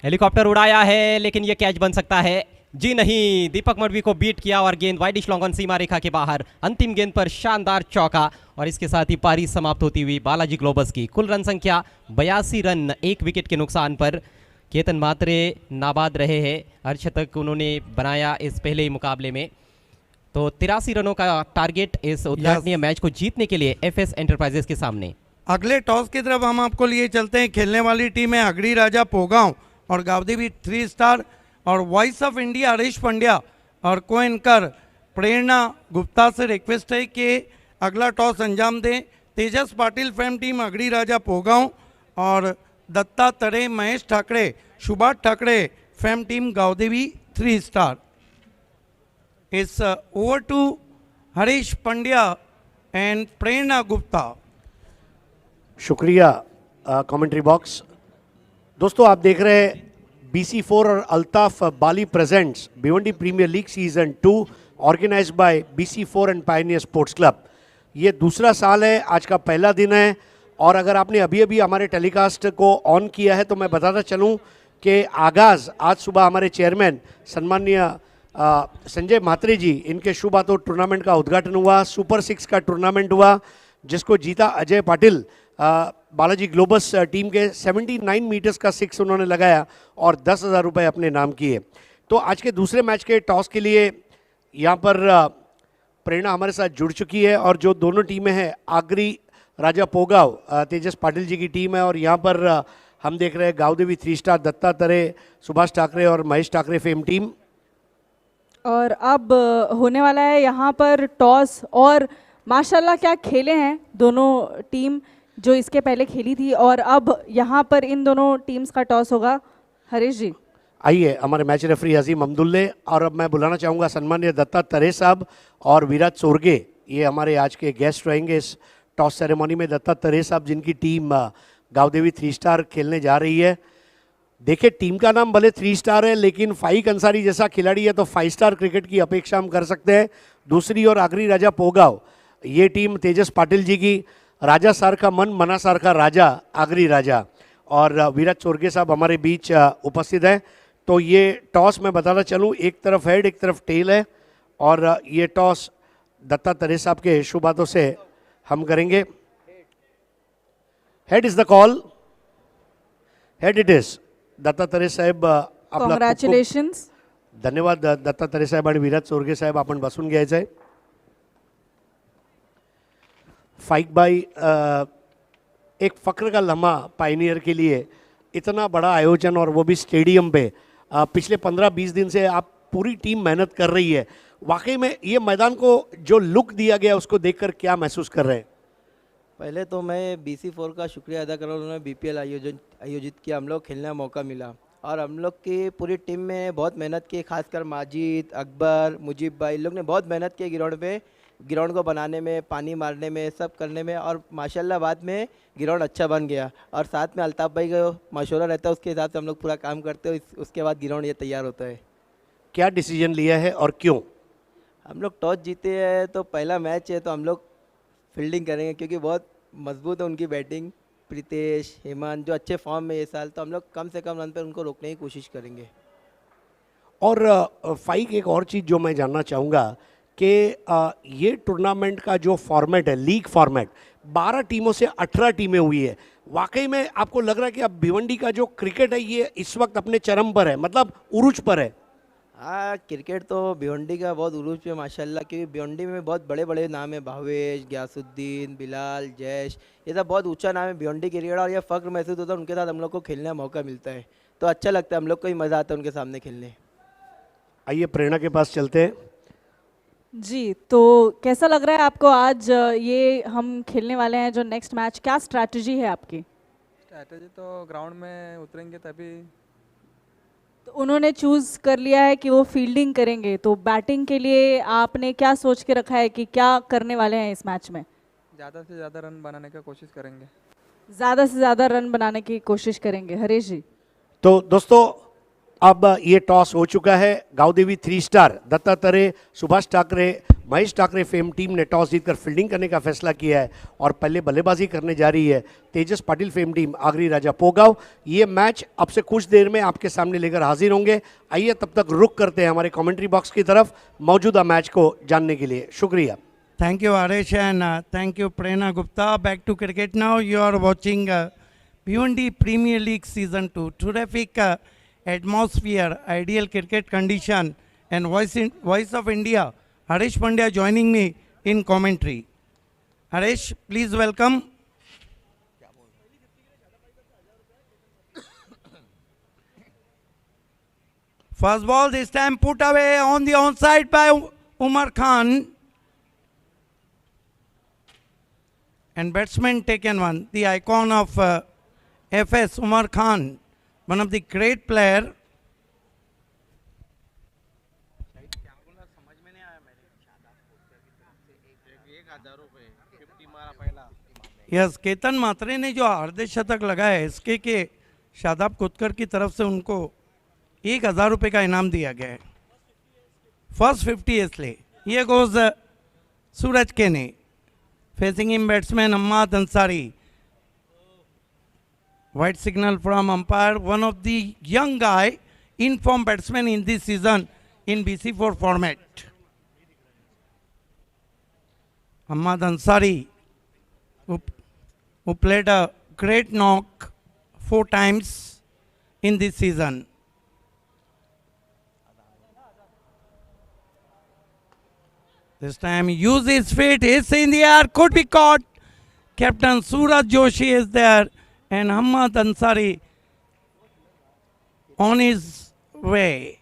हेलीकॉप्टर उड़ाया है, लेकिन यह कैच बन सकता है। जी नहीं, दीपक मडवी को बीट किया और गेंद वाइडिश लॉन्ग ऑन सीमा रेखा के बाहर। अंतिम गेंद पर शानदार चौका और इसके साथ ही पारी समाप्त होती हुई बालाजी ग्लोबस की। कुल रन संख्या 82 रन, 1 विकेट के नुकसान पर केतन म्हात्रे नाबाद रहे हैं। अर्धशतक उन्होंने बनाया इस पहले ही मुकाबले में। तो 83 रनों का टारगेट इस उद्घाटनीय मैच को जीतने के लिए एफएस एंटरप्राइजेस के सामने। अगले टॉस की तरफ हम आपको लिए चलते हैं। खेलने वाली टीम है अगड़ी राजा पोगांव और गावदेवी 3 स्टार और voice of India Harish Pandya और को एंकर प्रेरणा गुप्ता से रिक्वेस्ट है कि अगला टॉस अंजाम दें। तेजस पाटिल फेम टीम अगड़ी राजा पोगांव और Datta Tare Mahesh Thackeray Subhash Thackeray fame team Gavdevi 3 star. It's over to Harish Pandya and Prerna Gupta. शुक्रिया कमेंट्री बॉक्स। दोस्तों आप देख रहे हैं BC4 और Altaf Bali presents Bhiwandi premier league season 2 organised by BC4 and pioneer sports club. ये दूसरा साल है, आज का पहला दिन है और अगर आपने अभी अभी हमारे टेलीकास्ट को ऑन किया है तो मैं बताता चलूं कि आगाज़ आज सुबह हमारे चेयरमैन सम्माननीय संजय म्हात्रे जी इनके शुभ हाथों टूर्नामेंट का उद्घाटन हुआ। सुपर 6 का टूर्नामेंट हुआ जिसको जीता अजय पाटिल। बालाजी ग्लोबस टीम के 79 मीटर्स का 6 उन्होंने लगाया और 10,000 रुपये अपने नाम किए। तो आज के दूसरे मैच के टॉस के लिए यहाँ पर प्रेरणा हमारे साथ जुड़ चुकी है और जो दोनों टीमें हैं आगरी राजा पोगाव तेजस पाटिल जी की टीम है और यहाँ पर हम देख रहे हैं गावदेवी 3 स्टार दत्तात्रेय सुभाष ठाकरे और महेश ठाकरे फेम टीम। और अब होने वाला है यहाँ पर टॉस और माशाल्लाह क्या खेले हैं दोनों टीम जो इसके पहले खेली थी और अब यहाँ पर इन दोनों टीम्स का टॉस होगा। हरीश जी आइए हमारे मैच रेफरी अजीम अब्दुल्ले और अब मैं बुलाना चाहूँगा सम्मानीय दत्तात्रेय साहब और विराट सोरगे, ये हमारे आज के गेस्ट रहेंगे इस टॉस सेरेमनी में। दत्तात्रेय साहब जिनकी टीम गावदेवी 3 स्टार खेलने जा रही है। देखिए टीम का नाम भले 3 स्टार है लेकिन फाइक अंसारी जैसा खिलाड़ी है तो 5 स्टार क्रिकेट की अपेक्षा हम कर सकते हैं। दूसरी ओर आगरी राजा पोगाव, ये टीम तेजस पाटिल जी की, राजा सार का मन मना सार का राजा आगरी राजा और विराट सोरगे साहब हमारे बीच उपस्थित हैं। तो ये टॉस मैं बताना चलूँ एक तरफ हेड एक तरफ टेल है और ये टॉस दत्तात्रेय साहब के शुभ हाथों से हम करेंगे। Head is the call, head it is. Dattatreya साहेब आपला कॉंग्रॅच्युलेशन्स। धन्यवाद दत्तात्रेय साहेब आणि विराट सोरगे साहेब, आपण बसून घ्यायचं आहे। फाइक भाई एक फ़ख्र का लम्हा पायनियर के लिए, इतना बड़ा आयोजन और वो भी स्टेडियम पे। पिछले 15-20 दिन से आप पूरी टीम मेहनत कर रही है, वाकई में ये मैदान को जो लुक दिया गया उसको देखकर क्या महसूस कर रहे हैं? पहले तो मैं BC4 का शुक्रिया अदा कर रहा हूँ, उन्होंने BPL आयोजित किया, हम लोग खेलने का मौका मिला और हम लोग की पूरी टीम में बहुत मेहनत की, खासकर माजिद, अकबर, मुजीब भाई लोग ने बहुत मेहनत की ग्राउंड को बनाने में, पानी मारने में, सब करने में और माशाल्लाह बाद में ग्राउंड अच्छा बन गया। और साथ में अल्ताफ़ भाई का मशवरा रहता है उसके हिसाब से हम लोग पूरा काम करते हैं, उसके बाद ग्राउंड ये तैयार होता है। क्या डिसीजन लिया है और क्यों? हम लोग टॉस जीते हैं तो पहला मैच है तो हम लोग फील्डिंग करेंगे क्योंकि बहुत मजबूत है उनकी बैटिंग, प्रीतेश, हेमंत जो अच्छे फॉर्म में ये साल, तो हम लोग कम से कम रन पर उनको रोकने की कोशिश करेंगे। और फाइक एक और चीज़ जो मैं जानना चाहूँगा कि ये टूर्नामेंट का जो फॉर्मेट है, लीग फॉर्मेट, 12 टीमों से 18 टीमें हुई है। वाकई में आपको लग रहा है कि अब भिवंडी का जो क्रिकेट है ये इस वक्त अपने चरम पर है, मतलब उरूज पर है? हाँ, क्रिकेट तो भिवंडी का बहुत उरूज पे माशाल्लाह, क्योंकि भिवंडी में बहुत बड़े बड़े नाम है, भावेश, गयासुद्दीन, बिलाल, जैश, ये सब बहुत ऊंचा नाम है भिवंडी क्रिकेट और ये फ़ख्र महसूस होता है उनके साथ हम लोग को खेलने का मौका मिलता है तो अच्छा लगता है, हम लोग को ही मज़ा आता है उनके सामने खेलने। आइए प्रेरणा के पास चलते हैं। जी, तो कैसा लग रहा है आपको आज ये हम खेलने वाले हैं जो नेक्स्ट मैच, क्या स्ट्रैटेजी है आपकी? स्ट्रैटेजी तो ग्राउंड में उतरेंगे तभी। तो उन्होंने चूज़ कर लिया है कि वो फील्डिंग करेंगे, तो बैटिंग के लिए आपने क्या सोच के रखा है कि क्या करने वाले हैं इस मैच में? ज़्यादा से ज़्यादा रन बनाने का कोशिश करेंगे। ज़्यादा से ज़्यादा रन बनाने की कोशिश करेंगे। हरीश जी तो दोस्तों अब ये टॉस हो चुका है। Gavdevi 3 star Dattatreya, Subhash Thackeray, Mahesh Thackeray fame team ने टॉस जीतकर फील्डिंग करने का फैसला किया है और पहले बल्लेबाजी करने जा रही है तेजस पाटिल फेम टीम आगरी राजा पोगाव। ये मैच अब से कुछ देर में आपके सामने लेकर हाजिर होंगे। आइए तब तक रुक करते हैं हमारे कमेंट्री बॉक्स की तरफ मौजूदा मैच को जानने के लिए। शुक्रिया। Thank you, Harish, and thank you, Prerna Gupta. Back to cricket now. You are watching Bhiwandi Premier League Season 2. Terrific atmosphere, ideal cricket condition, and Voice of India. Harish Pandya joining me in commentary. Harish, please welcome. First ball this time put away on the onside by Umar Khan. And batsman taken one, the icon of FS, Umar Khan, one of the great player. Yes, Ketan Mhatre ने जो अर्धशतक लगाया है इसके के शादाब कुतकर की तरफ से उनको 1,000 रुपये का इनाम दिया गया है। फर्स्ट 50 इसलिए ये गोज सूरज केने facing him batsman Ahmad Ansari. White signal from umpire, one of the young guy in-form batsmen in this season in BC4 format. Ahmad Ansari, who played a great knock 4 times in this season. This time use his feet, is in the air, could be caught. Captain Suraj Joshi is there and Ahmad Ansari on his way.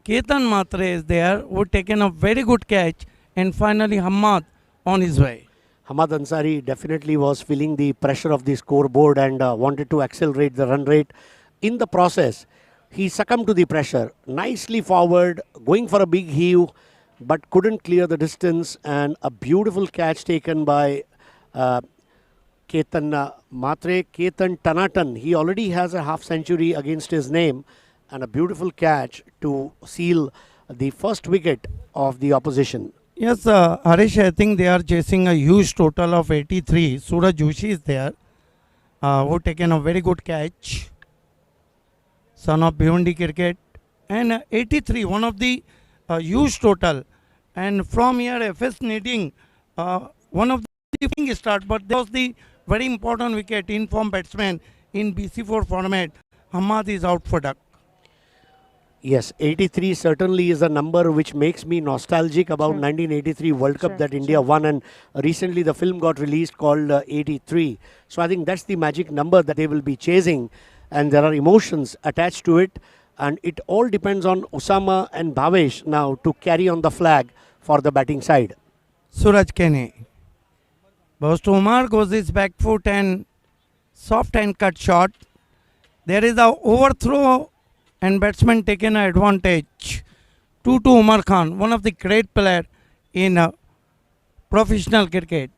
Ketan Matre is there, who taken a very good catch, and finally Ahmad on his way. Ahmad Ansari definitely was feeling the pressure of the scoreboard and wanted to accelerate the run rate. In the process, he succumbed to the pressure. Nicely forward, going for a big heave, but couldn't clear the distance. And a beautiful catch taken by Ketan Matre, Ketan Tanatan. He already has a half century against his name, and a beautiful catch to seal the first wicket of the opposition. Yes, Harish, I think they are chasing a huge total of 83. Suraj Joshi is there, who taken a very good catch. Son of Bhiwandi Cricket. And 83, one of the huge total. And from here, FS needing one of the winning start, but that was the very important wicket in form batsman in BC4 format. Ahmad is out for duck. Yes, 83 certainly is a number which makes me nostalgic about 1983 World Cup that India won, and recently the film got released called 83. So I think that's the magic number that they will be chasing, and there are emotions attached to it, and it all depends on Usama and Bhavesh now to carry on the flag for the batting side. Suraj Kene. Goes to Umar, goes his back foot and soft and cut shot. There is a overthrow and batsman taken an advantage. 2-2 Umar Khan, one of the great player in professional cricket.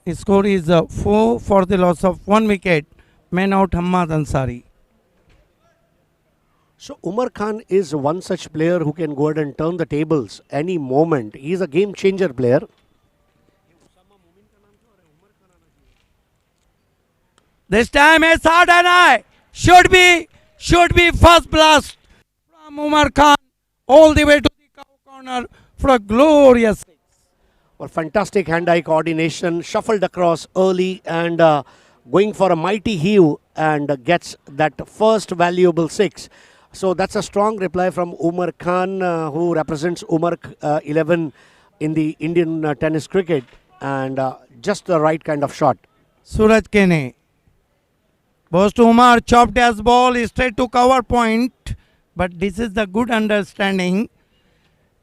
His score is 4 for the loss of 1 wicket. Man out Ahmad Ansari. So Umar Khan is one such player who can go ahead and turn the tables any moment. He is a game changer player. This time a shot and I should be first blast from Umar Khan all the way to the cow corner for a glorious six. Well, fantastic hand-eye coordination, shuffled across early and going for a mighty heave and gets that first valuable 6. So that's a strong reply from Umar Khan, who represents Umar 11 in the Indian tennis cricket, and just the right kind of shot. Suraj Kene. Goes to Umar, chopped as ball straight to cover point, but this is the good understanding.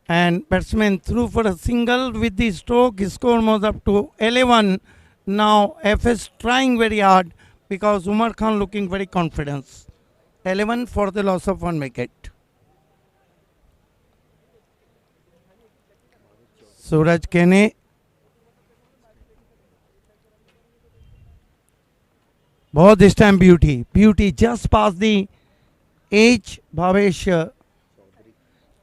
And batsman threw for a single with the stroke. His score was up to 11. Now FS trying very hard because Umar Khan looking very confident. 11 for the loss of 1 wicket. Suraj Kene. Both this time beauty just past the edge. Bhavesh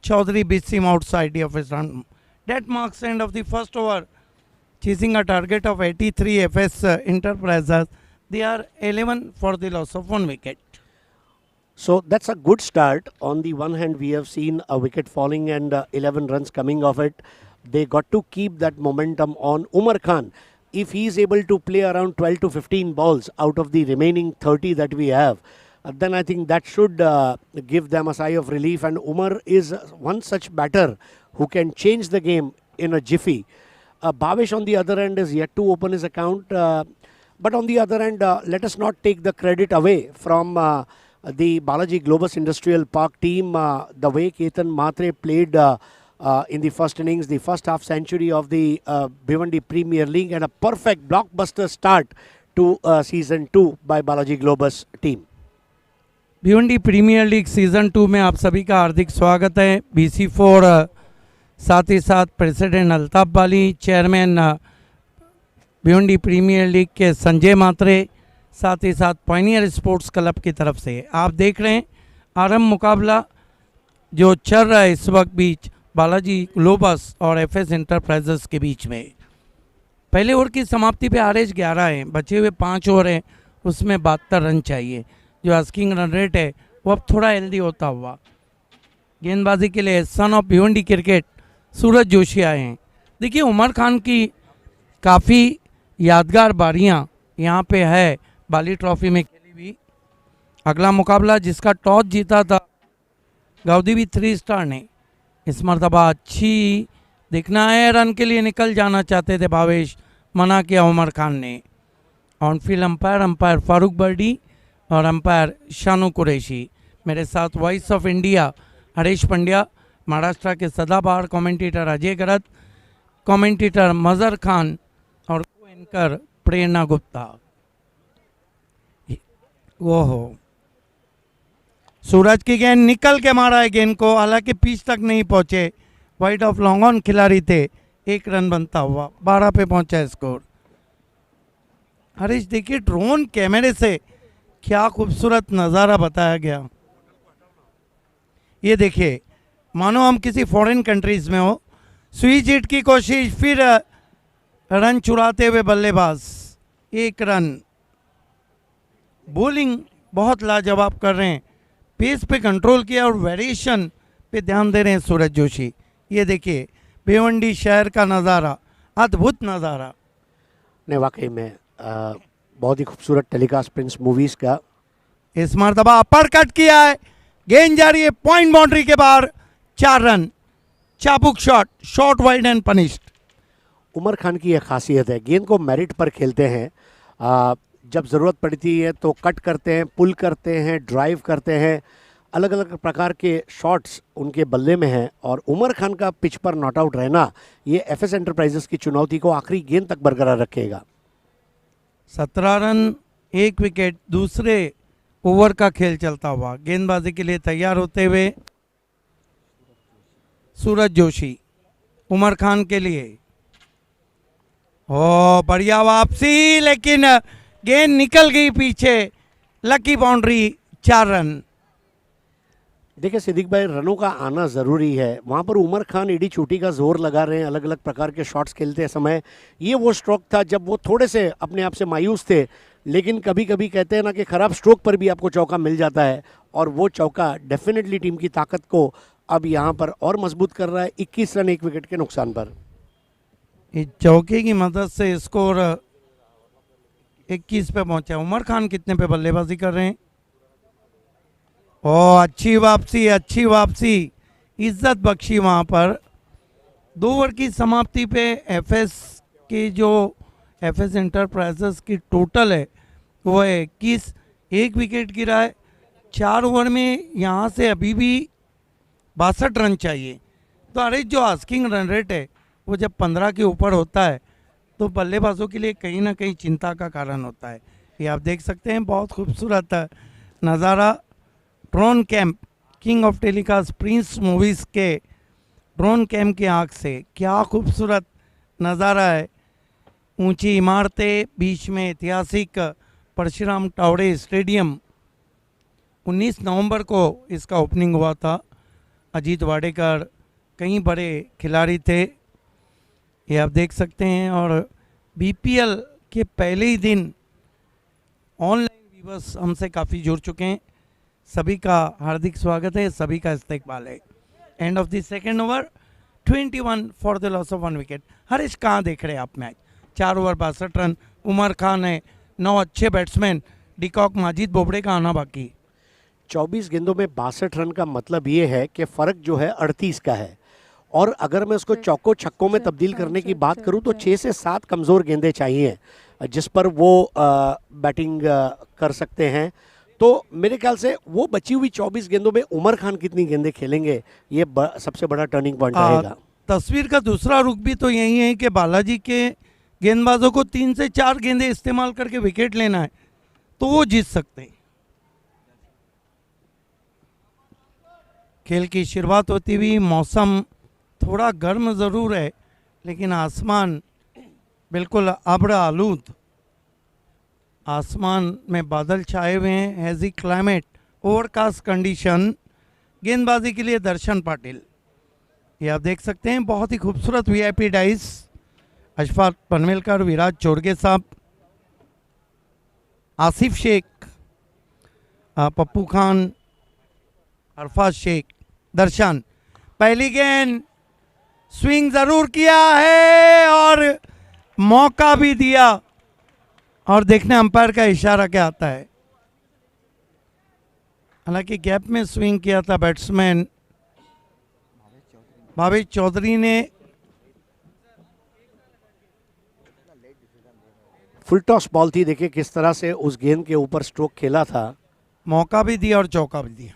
Chaudhary beats him outside of his run. That marks end of the first over. Chasing a target of 83 FS Enterprises. They are 11 for the loss of 1 wicket. So that's a good start. On the one hand, we have seen a wicket falling and 11 runs coming off it. They got to keep that momentum on. Umar Khan, if he is able to play around 12 to 15 balls out of the remaining 30 that we have, then I think that should give them a sigh of relief. And Umar is one such batter who can change the game in a jiffy. Bhavesh on the other end is yet to open his account. But on the other end, let us not take the credit away from the Balaji Globus Industrial Park team. The way Ketan Matre played in the first innings, the first half century of the Bhiwandi Premier League, and a perfect blockbuster start to season 2 by Balaji Globus team. Bhiwandi premier league season 2 में आप सभी का हार्दिक स्वागत है। BC4 साथ ही साथ president Altaf बाली, chairman Bhiwandi premier league के संजय मात्रे, साथ ही साथ पायनियर स्पोर्ट्स क्लब की तरफ से आप देख रहे हैं आरंभ मुकाबला जो चल रहा है इस वक्त बीच बालाजी ग्लोबस और एफएस इंटरप्राइजेस के बीच में। पहले ओवर की समाप्ति पे आरएच 11 है, बचे हुए 5 ओवर हैं, उसमें 72 रन चाहिए। जो आस्किंग रन रेट है वो अब थोड़ा हेल्दी होता हुआ। गेंदबाजी के लिए सन ऑफ भिवंडी क्रिकेट सूरज जोशी आए हैं। देखिए उमर खान की काफ़ी यादगार बारियां यहाँ पे है बाली ट्रॉफी में खेली हुई। अगला मुकाबला जिसका टॉस जीता था गाउदी 3 स्टार ने, इस मरतबा अच्छी दिखना है, रन के लिए निकल जाना चाहते थे भावेश, मना किया उमर खान ने। ऑनफील्ड अंपायर फारूक बर्डी और अंपायर शानू कुरैशी। मेरे साथ voice of India Harish Pandya, Maharashtra के सदाबहार कमेंटेटर अजय गरत, कमेंटेटर मजहर खान और को एंकर प्रेरणा गुप्ता। वो हो सूरज की गेंद निकल के मारा है गेंद को, हालांकि पिच तक नहीं पहुंचे। वाइड ऑफ लॉन्ग ऑन खिलाड़ी थे, 1 रन बनता हुआ 12 पे पहुंचा स्कोर। हरीश देखिए ड्रोन कैमरे से क्या खूबसूरत नज़ारा बताया गया। ये देखिए मानो हम किसी फॉरेन कंट्रीज में हो। स्विच हिट की कोशिश, फिर रन चुराते हुए बल्लेबाज, 1 रन। बॉलिंग बहुत लाजवाब कर रहे हैं, पेस पे कंट्रोल किया और वेरिएशन पे ध्यान दे रहे हैं सूरज जोशी। ये देखिए भिवंडी शहर का नज़ारा, अद्भुत नज़ारा। ने वाकई में बहुत ही खूबसूरत टेलीकास्ट प्रिंस मूवीज़ का। इस मरतबा अपर कट किया है, गेंद जा रही है पॉइंट बाउंड्री के बाहर, 4 रन। चाबुक shot wide and punished. Umar Khan की यह खासियत है, गेंद को मेरिट पर खेलते हैं। जब ज़रूरत पड़ती है तो कट करते हैं, पुल करते हैं, ड्राइव करते हैं, अलग अलग प्रकार के शॉट्स उनके बल्ले में हैं। और उमर खान का पिच पर नॉट आउट रहना ये एफएस एंटरप्राइजेस की चुनौती को आखिरी गेंद तक बरकरार रखेगा। 17 रन, 1 विकेट, दूसरे ओवर का खेल चलता हुआ। गेंदबाजी के लिए तैयार होते हुए सूरज जोशी उमर खान के लिए। ओ बढ़िया वापसी, लेकिन गेंद निकल गई पीछे, लकी बाउंड्री, 4 रन। देखिए सिद्दीक भाई, रनों का आना ज़रूरी है। वहाँ पर उमर खान एडी चोटी का जोर लगा रहे हैं अलग अलग प्रकार के शॉट्स खेलते समय। ये वो स्ट्रोक था जब वो थोड़े से अपने आप से मायूस थे, लेकिन कभी कभी कहते हैं ना कि ख़राब स्ट्रोक पर भी आपको चौका मिल जाता है, और वो चौका डेफिनेटली टीम की ताकत को अब यहाँ पर और मजबूत कर रहा है। 21 रन 1 विकेट के नुकसान पर। इस चौके की मदद से स्कोर 21 पे पहुंचा। उमर खान कितने पे बल्लेबाजी कर रहे हैं? ओ अच्छी वापसी, इज्जत बख्शी वहाँ पर। 2 ओवर की समाप्ति पे एफएस के जो एफएस इंटरप्राइजेस की टोटल है वो है 21, 1 विकेट गिरा है। 4 ओवर में यहाँ से अभी भी 62 रन चाहिए। तो अरे जो आस्किंग रन रेट है वो जब 15 के ऊपर होता है तो बल्लेबाजों के लिए कहीं ना कहीं चिंता का कारण होता है। ये आप देख सकते हैं, बहुत खूबसूरत नज़ारा। Drone camp, king of telecast Prince movies के ड्रोन कैंप की आँख से क्या खूबसूरत नज़ारा है। ऊंची इमारतें, बीच में ऐतिहासिक परशुराम टावड़े स्टेडियम। 19 नवंबर को इसका ओपनिंग हुआ था। अजीत वाडेकर, कई बड़े खिलाड़ी थे, ये आप देख सकते हैं। और बीपीएल के पहले ही दिन ऑनलाइन व्यूवर्स हमसे काफ़ी जुड़ चुके हैं। सभी का हार्दिक स्वागत है, सभी का इस्तकबाल है। End of the second over, 21 for the loss of 1 wicket. Harish कहाँ देख रहे हैं आप match? 4 over 62 run. Umar Khan है, 9 अच्छे बैट्समैन, डिकॉक, माजिद, बोबड़े का आना बाकी। 24 गेंदों में 62 रन का मतलब ये है कि फ़र्क जो है 38 का है। और अगर मैं उसको चौकों छक्कों में तब्दील करने की बात करूं तो 6 से 7 कमज़ोर गेंदें चाहिए जिस पर वो बैटिंग कर सकते हैं। तो मेरे ख्याल से वो बची हुई 24 गेंदों में उमर खान कितनी गेंदें खेलेंगे, ये सबसे बड़ा टर्निंग पॉइंट रहेगा। तस्वीर का दूसरा रुख भी तो यही है कि बालाजी के गेंदबाजों को 3 से 4 गेंदें इस्तेमाल करके विकेट लेना है तो वो जीत सकते हैं। खेल की शुरुआत होती हुई मौसम थोड़ा गर्म ज़रूर है, लेकिन आसमान बिल्कुल अब्र आलूद, आसमान में बादल छाए हुए हैं, हैज़ी क्लाइमेट, ओवरकास्ट कंडीशन। गेंदबाजी के लिए दर्शन पाटिल, ये आप देख सकते हैं, बहुत ही खूबसूरत वीआईपी डाइस। अशफाक पनवेलकर, विराज चोरगे साहब, आसिफ शेख, पप्पू खान, अरफाज शेख। दर्शन, पहली गेंद, स्विंग जरूर किया है और मौका भी दिया, और देखने अंपायर का इशारा क्या आता है। हालांकि गैप में स्विंग किया था बैट्समैन भावेश चौधरी ने। फुल टॉस बॉल थी, देखिए किस तरह से उस गेंद के ऊपर स्ट्रोक खेला था, मौका भी दिया और चौका भी दिया।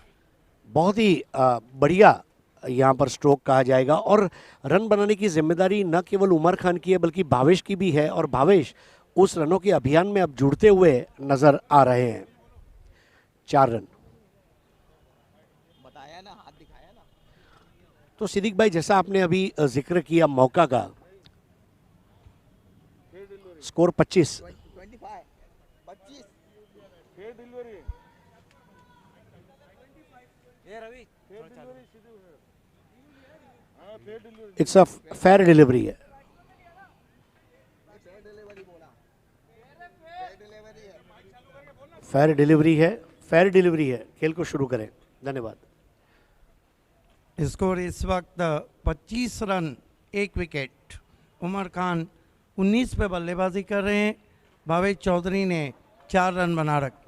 बहुत ही बढ़िया यहाँ पर स्ट्रोक कहा जाएगा। और रन बनाने की जिम्मेदारी न केवल उमर खान की है बल्कि भावेश की भी है, और भावेश उस रनों के अभियान में अब जुड़ते हुए नजर आ रहे हैं। 4 रन। बताया ना, हाथ दिखाया ना। तो सिद्दीक भाई, जैसा आपने अभी जिक्र किया मौका का, score 25। It's a fair delivery है। फेयर डिलीवरी है, फेयर डिलीवरी है। खेल को शुरू करें। धन्यवाद। स्कोर इस वक्त 25 रन, 1 विकेट। उमर खान 19 पे बल्लेबाजी कर रहे हैं, भावेश चौधरी ने 4 रन बना रखे।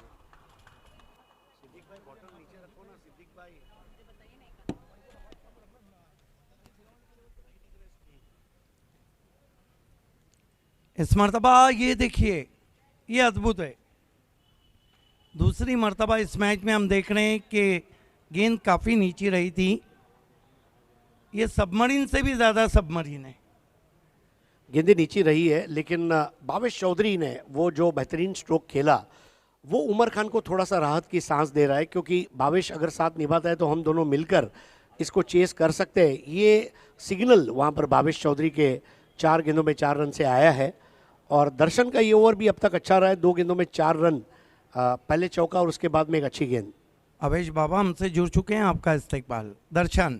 इस मर्तबा ये देखिए, ये अद्भुत है। दूसरी मर्तबा इस मैच में हम देख रहे हैं कि गेंद काफ़ी नीचे रही थी। ये सबमरीन से भी ज़्यादा सबमरीन है। गेंदें नीचे रही है, लेकिन भावेश चौधरी ने वो जो बेहतरीन स्ट्रोक खेला वो उमर खान को थोड़ा सा राहत की सांस दे रहा है, क्योंकि भावेश अगर साथ निभाता है तो हम दोनों मिलकर इसको चेस कर सकते हैं। ये सिग्नल वहाँ पर भावेश चौधरी के 4 गेंदों में 4 रन से आया है। और दर्शन का ये ओवर भी अब तक अच्छा रहा है, 2 गेंदों में 4 रन, पहले चौका और उसके बाद में एक अच्छी गेंद। अवेश बाबा हमसे जुड़ चुके हैं, आपका इस्तेकबाल। दर्शन,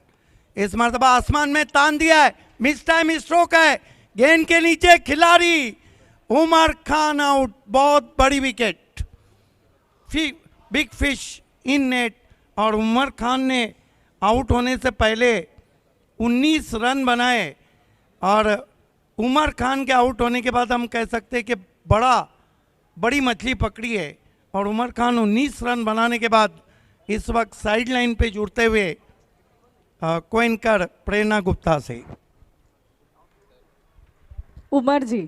इस मर्तबा आसमान में तान दिया है, मिस टाइम स्ट्रोक है, गेंद के नीचे खिलाड़ी उमर खान आउट। बहुत बड़ी wicket, big fish in net. और उमर खान ने आउट होने से पहले 19 रन बनाए, और उमर खान के आउट होने के बाद हम कह सकते हैं कि बड़ी मछली पकड़ी है। और उमर खान 19 रन बनाने के बाद इस वक्त साइड लाइन पे जुड़ते हुए कोइनकर प्रेरणा गुप्ता से। उमर जी,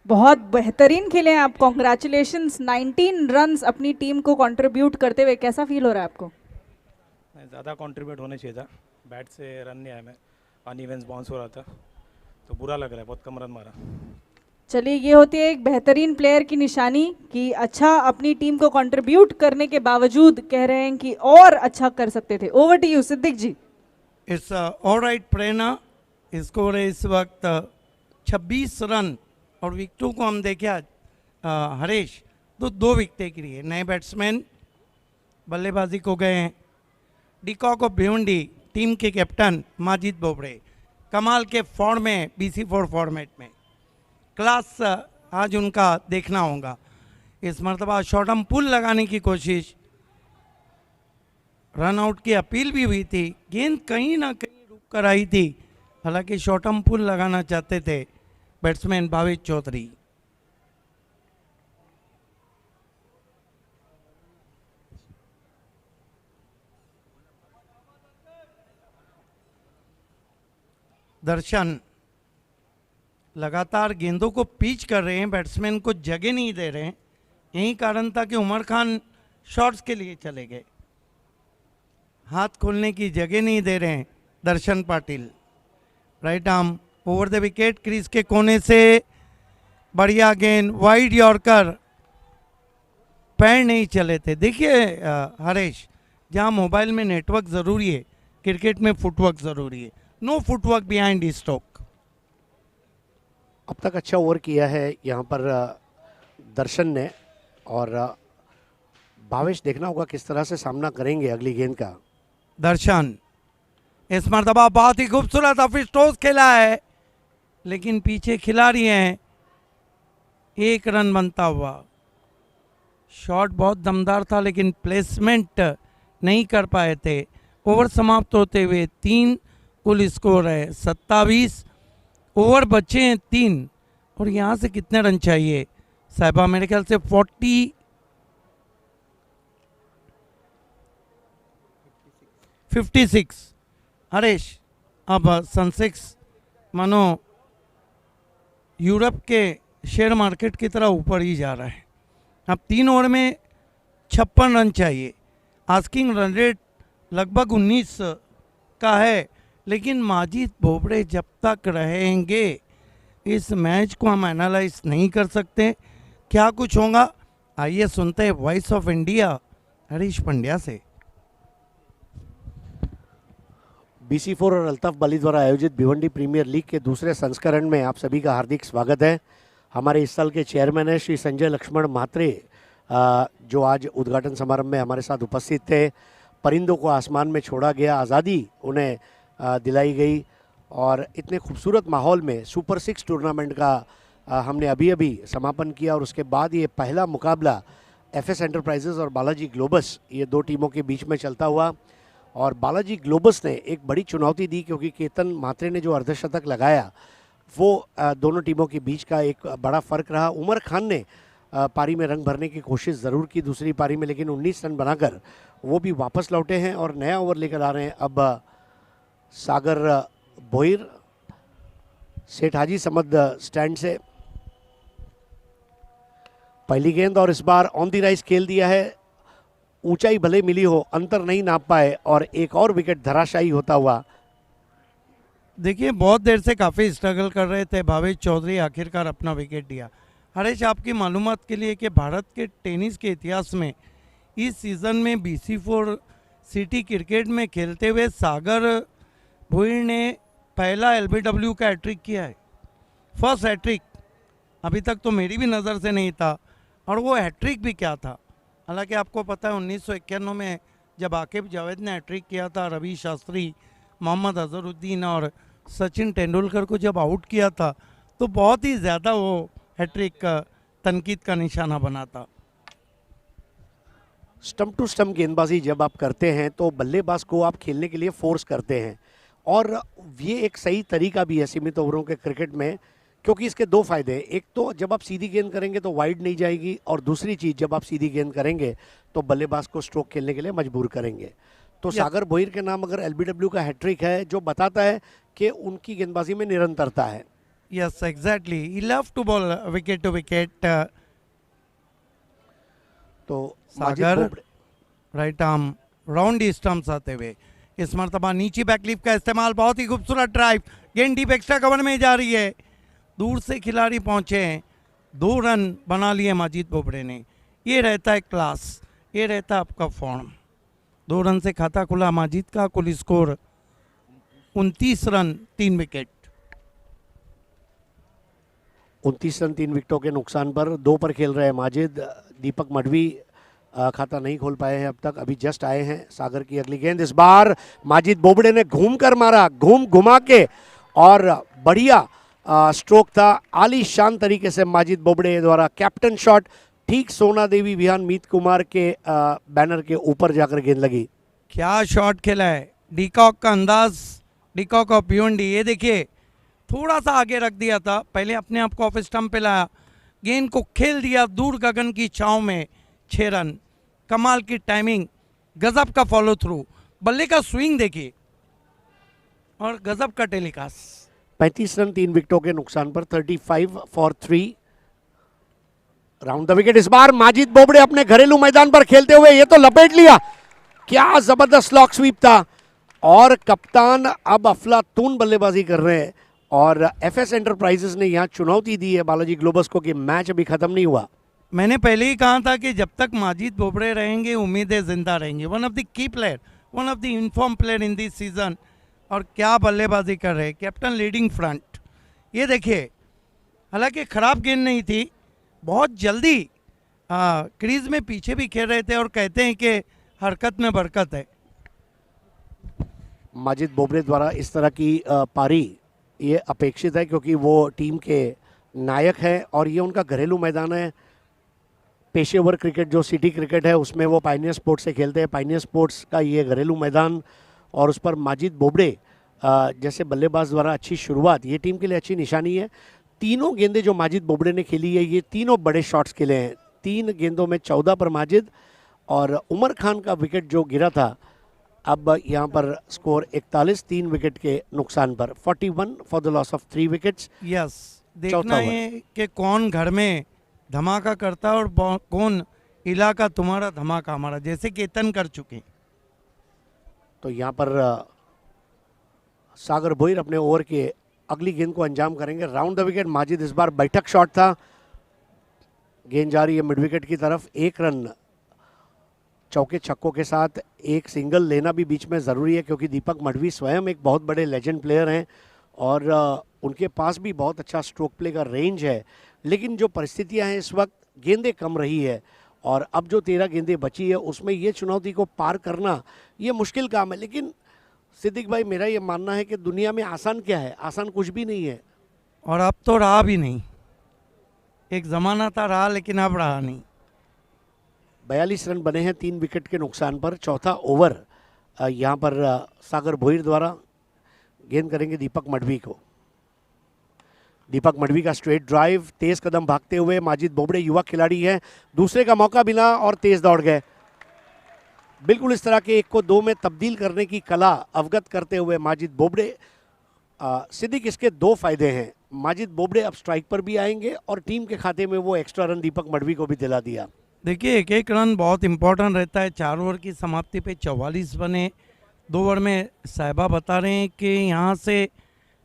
बहुत बेहतरीन खेले हैं आप, कॉन्ग्रेचुलेशंस। 19 रन्स अपनी टीम को कंट्रीब्यूट करते हुए कैसा फील हो रहा है आपको? ज़्यादा कंट्रीब्यूट होने चाहिए था, बैट से रन नहीं आया, मैं अनइवेंस बाउंस हो रहा था तो बुरा लग रहा है, बहुत कम रन मारा। चलिए, ये होती है एक बेहतरीन प्लेयर की निशानी कि अच्छा अपनी टीम को कंट्रीब्यूट करने के बावजूद कह रहे हैं कि और अच्छा कर सकते थे। Over to you Siddique ji. It's alright Prerna. Score है इस वक्त 26 रन, और विकेटों को हम देखें आज हरेश तो 2 विकेटें गिरी है। नए बैट्समैन बल्लेबाजी को गए हैं। डिकॉक ऑफ भिवंडी टीम के कैप्टन माजिद बोबड़े, कमाल के फॉर्म में BC4 फॉर्मेट में, क्लास आज उनका देखना होगा। इस मरतबा शॉर्टम पुल लगाने की कोशिश, रन आउट की अपील भी हुई थी, गेंद कहीं ना कहीं रुक कर आई थी, हालांकि शॉर्टम पुल लगाना चाहते थे बैट्समैन भावेश चौधरी। दर्शन लगातार गेंदों को पिच कर रहे हैं, बैट्समैन को जगह नहीं दे रहे हैं। यही कारण था कि उमर खान शॉट्स के लिए चले गए, हाथ खोलने की जगह नहीं दे रहे हैं Darshan Patil. Right arm over the wicket, crease के कोने से बढ़िया गेंद, वाइड यॉर्कर, पैर नहीं चले थे। देखिए हरेश, जहाँ मोबाइल में नेटवर्क ज़रूरी है, क्रिकेट में फुटवर्क ज़रूरी है. No footwork behind stroke. अब तक अच्छा ओवर किया है यहाँ पर दर्शन ने, और भावेश देखना होगा किस तरह से सामना करेंगे अगली गेंद का. दर्शन इस मरतबा बहुत ही खूबसूरत ऑफिस टॉस खेला है, लेकिन पीछे खिलाड़ी हैं. 1 रन बनता हुआ. शॉट बहुत दमदार था लेकिन प्लेसमेंट नहीं कर पाए थे. ओवर समाप्त होते हुए 3 कुल स्कोर है 27. ओवर बचे हैं 3, और यहाँ से कितने रन चाहिए साहिबा? मेरे ख्याल से 56. हरेश, अब सेंसेक्स मानो यूरोप के शेयर मार्केट की तरह ऊपर ही जा रहा है. अब 3 ओवर में 56 रन चाहिए. आस्किंग रन रेट लगभग 19 का है, लेकिन माजिद बोबड़े जब तक रहेंगे इस मैच को हम एनालाइज नहीं कर सकते. क्या कुछ होगा, आइए सुनते हैं voice of India Harish Pandya से. BC4 और अल्ताफ बली द्वारा आयोजित भिवंडी प्रीमियर लीग के दूसरे संस्करण में आप सभी का हार्दिक स्वागत है. हमारे इस साल के चेयरमैन हैं श्री संजय लक्ष्मण म्हात्रे, जो आज उद्घाटन समारोह में हमारे साथ उपस्थित थे. परिंदों को आसमान में छोड़ा गया, आज़ादी उन्हें दिलाई गई, और इतने खूबसूरत माहौल में सुपर 6 टूर्नामेंट का हमने अभी अभी समापन किया. और उसके बाद ये पहला मुकाबला FS एंटरप्राइजेस और बालाजी ग्लोबस, ये 2 टीमों के बीच में चलता हुआ. और बालाजी ग्लोबस ने एक बड़ी चुनौती दी, क्योंकि केतन म्हात्रे ने जो अर्धशतक लगाया वो दोनों टीमों के बीच का एक बड़ा फ़र्क रहा. उमर खान ने पारी में रंग भरने की कोशिश ज़रूर की दूसरी पारी में, लेकिन 19 रन बनाकर वो भी वापस लौटे हैं और नया ओवर लेकर आ रहे हैं. अब सागर भोईर, सेठ हाजी समद स्टैंड से पहली गेंद, और इस बार ऑन दी राइस खेल दिया है. ऊंचाई भले मिली हो, अंतर नहीं नाप पाए, और एक और विकेट धराशायी होता हुआ. देखिए, बहुत देर से काफ़ी स्ट्रगल कर रहे थे भावेश चौधरी, आखिरकार अपना विकेट दिया. हरेश, आपकी मालूमात के लिए कि भारत के टेनिस के इतिहास में इस सीज़न में BC4 सिटी क्रिकेट में खेलते हुए सागर भोईर ने पहला LBW का हैट्रिक किया है. First hattrick. अभी तक तो मेरी भी नज़र से नहीं था. और वो हैट्रिक भी क्या था, हालांकि आपको पता है 1991 में जब आकिब जावेद ने हैट्रिक किया था, रवि शास्त्री, मोहम्मद अजहरुद्दीन और सचिन तेंदुलकर को जब आउट किया था, तो बहुत ही ज़्यादा वो हैट्रिक तनकीद का निशाना बना था. स्टंप टू स्टंप गेंदबाजी जब आप करते हैं तो बल्लेबाज को आप खेलने के लिए फोर्स करते हैं, और ये एक सही तरीका भी है सीमित ओवरों के क्रिकेट में, क्योंकि इसके 2 फायदे हैं. एक तो जब आप सीधी गेंद करेंगे तो वाइड नहीं जाएगी, और दूसरी चीज़ जब आप सीधी गेंद करेंगे तो बल्लेबाज को स्ट्रोक खेलने के लिए मजबूर करेंगे. तो सागर भोईर के नाम अगर LBW का हैट्रिक है, जो बताता है कि उनकी गेंदबाजी में निरंतरता है. Yes, exactly. He love to bowl wicket to wicket. तो Sagar right arm round stumps आते हुए इस मरतबा नीचे बैकलिप का इस्तेमाल. बहुत ही खूबसूरत ड्राइव. गेंद डीप एक्स्ट्रा कवर में जा रही है. दूर से खिलाड़ी पहुंचे हैं. 2 रन बना लिए माजिद बोबड़े ने. ये रहता है क्लास, ये रहता है आपका फॉर्म. 2 रन से खाता खुला माजिद का. कुल स्कोर 29 रन 3 विकेट. 29 रन 3 विकेटों के नुकसान पर 2 पर खेल रहे हैं माजिद. दीपक मडवी खाता नहीं खोल पाए हैं अब तक, अभी जस्ट आए हैं. सागर की अगली गेंद इस बार माजिद बोबड़े ने घूम कर मारा, घुमा के, और बढ़िया स्ट्रोक था. आलीशान तरीके से माजिद बोबड़े द्वारा कैप्टन शॉट. ठीक सोना देवी विहान मीत कुमार के बैनर के ऊपर जाकर गेंद लगी. क्या शॉट खेला है. डीकॉक का अंदाज, डीकॉक ऑफ भिवंडी. ये देखिए, थोड़ा सा आगे रख दिया था, पहले अपने आप को ऑफ स्टंप पे लाया, गेंद को खेल दिया दूर गगन की छांव में. 6 रन. कमाल की टाइमिंग, गजब का फॉलो थ्रू. बल्ले का स्विंग देखिए, और गजब का टेलीकास्ट. 35 रन 3 विकेटों के नुकसान पर 35 फॉर 3. राउंड द विकेट इस बार माजिद बोबड़े अपने घरेलू मैदान पर खेलते हुए ये तो लपेट लिया. क्या जबरदस्त लॉक स्वीप था. और कप्तान अब अफलातून बल्लेबाजी कर रहे हैं, और FS एंटरप्राइजेस ने यहाँ चुनौती दी है बालाजी ग्लोबस को कि मैच अभी खत्म नहीं हुआ. मैंने पहले ही कहा था कि जब तक माजिद बोबड़े रहेंगे उम्मीदें जिंदा रहेंगी। One of the key player, one of the inform player in this season, और क्या बल्लेबाजी कर रहे हैं, कैप्टन लीडिंग फ्रंट। ये देखिए, हालांकि ख़राब गेंद नहीं थी, बहुत जल्दी क्रीज में पीछे भी खेल रहे थे, और कहते हैं कि हरकत में बरकत है। माजिद बोबड़े द्वारा इस तरह की पारी ये अपेक्षित है, क्योंकि वो टीम के नायक हैं और ये उनका घरेलू मैदान है। पेशेवर क्रिकेट जो सिटी क्रिकेट है उसमें वो पायनियर स्पोर्ट्स से खेलते हैं। पायनियर स्पोर्ट्स का ये घरेलू मैदान, और उस पर माजिद बोबड़े जैसे बल्लेबाज द्वारा अच्छी शुरुआत, ये टीम के लिए अच्छी निशानी है। तीनों गेंदें जो माजिद बोबड़े ने खेली है, ये तीनों बड़े शॉट्स खेले हैं। 3 गेंदों में 14 पर माजिद, और उमर खान का विकेट जो गिरा था, अब यहाँ पर स्कोर 41, 3 विकेट के नुकसान पर, 41 for the loss of 3 wickets. Yes, देखना चौथा है कि कौन घर में धमाका करता है और कौन इलाका तुम्हारा धमाका हमारा, जैसे केतन कर चुके। तो यहाँ पर सागर भोईर अपने ओवर के अगली गेंद को अंजाम करेंगे। राउंड द विकेट माजिद, इस बार बैठक शॉट था, गेंद जा रही है मिड विकेट की तरफ। 1 रन चौके छक्कों के साथ एक सिंगल लेना भी बीच में ज़रूरी है, क्योंकि दीपक मडवी स्वयं एक बहुत बड़े लेजेंड प्लेयर हैं और उनके पास भी बहुत अच्छा स्ट्रोक प्ले का रेंज है। लेकिन जो परिस्थितियां हैं इस वक्त, गेंदें कम रही है, और अब जो 13 गेंदें बची है उसमें ये चुनौती को पार करना ये मुश्किल काम है। लेकिन सिद्दीक भाई, मेरा ये मानना है कि दुनिया में आसान क्या है, आसान कुछ भी नहीं है। और अब तो रहा भी नहीं, एक ज़माना था रहा, लेकिन अब रहा नहीं। 42 रन बने हैं 3 विकेट के नुकसान पर। चौथा ओवर यहाँ पर सागर भोईर द्वारा गेंद करेंगे दीपक मडवी को। दीपक मडवी का स्ट्रेट ड्राइव, तेज कदम भागते हुए माजिद बोबड़े युवा खिलाड़ी हैं, दूसरे का मौका मिला और तेज दौड़ गए। बिल्कुल इस तरह के 1 को 2 में तब्दील करने की कला अवगत करते हुए माजिद बोबड़े। सिद्दीक, इसके 2 फायदे हैं। माजिद बोबड़े अब स्ट्राइक पर भी आएंगे और टीम के खाते में वो एक्स्ट्रा रन दीपक मडवी को भी दिला दिया। देखिए, एक एक रन बहुत इंपॉर्टेंट रहता है। 4 ओवर की समाप्ति पे 44 बने। 2 ओवर में साहिबा बता रहे हैं कि यहाँ से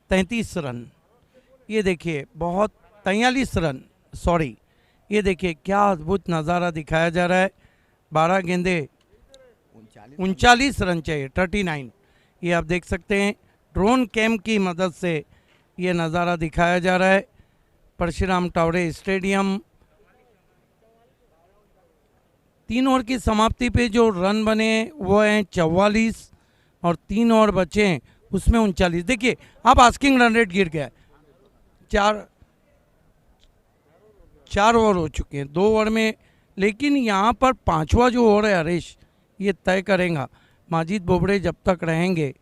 33 रन, ये देखिए बहुत 43 रन, सॉरी, ये देखिए क्या अद्भुत नज़ारा दिखाया जा रहा है। 12 गेंदे 39 रन चाहिए, 39। ये आप देख सकते हैं, ड्रोन कैम की मदद से ये नज़ारा दिखाया जा रहा है परशुराम टावरे स्टेडियम। 3 ओवर की समाप्ति पे जो रन बने वो हैं 44, और 3 ओवर बचे हैं उसमें 39। देखिए अब आस्किंग रन रेट गिर गया है, 4 ओवर हो चुके हैं 2 ओवर में। लेकिन यहाँ पर 5वां जो ओवर है हरीश, ये तय करेगा माजिद बोबड़े जब तक रहेंगे,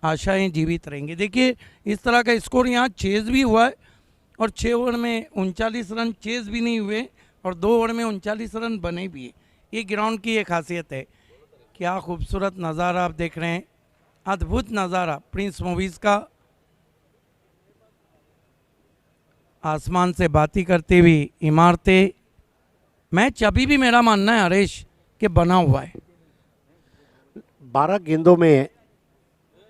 आशाएं जीवित रहेंगी। देखिए इस तरह का स्कोर यहाँ चेज भी हुआ है, और 6 ओवर में 39 रन चेज भी नहीं हुए, और 2 ओवर में 39 रन बने भी है। ये ग्राउंड की एक खासियत है। क्या खूबसूरत नज़ारा आप देख रहे हैं, अद्भुत नज़ारा प्रिंस मूवीज़ का। आसमान से बातें करती हुई इमारतें। मैच अभी भी मेरा मानना है हरीश कि बना हुआ है। 12 गेंदों में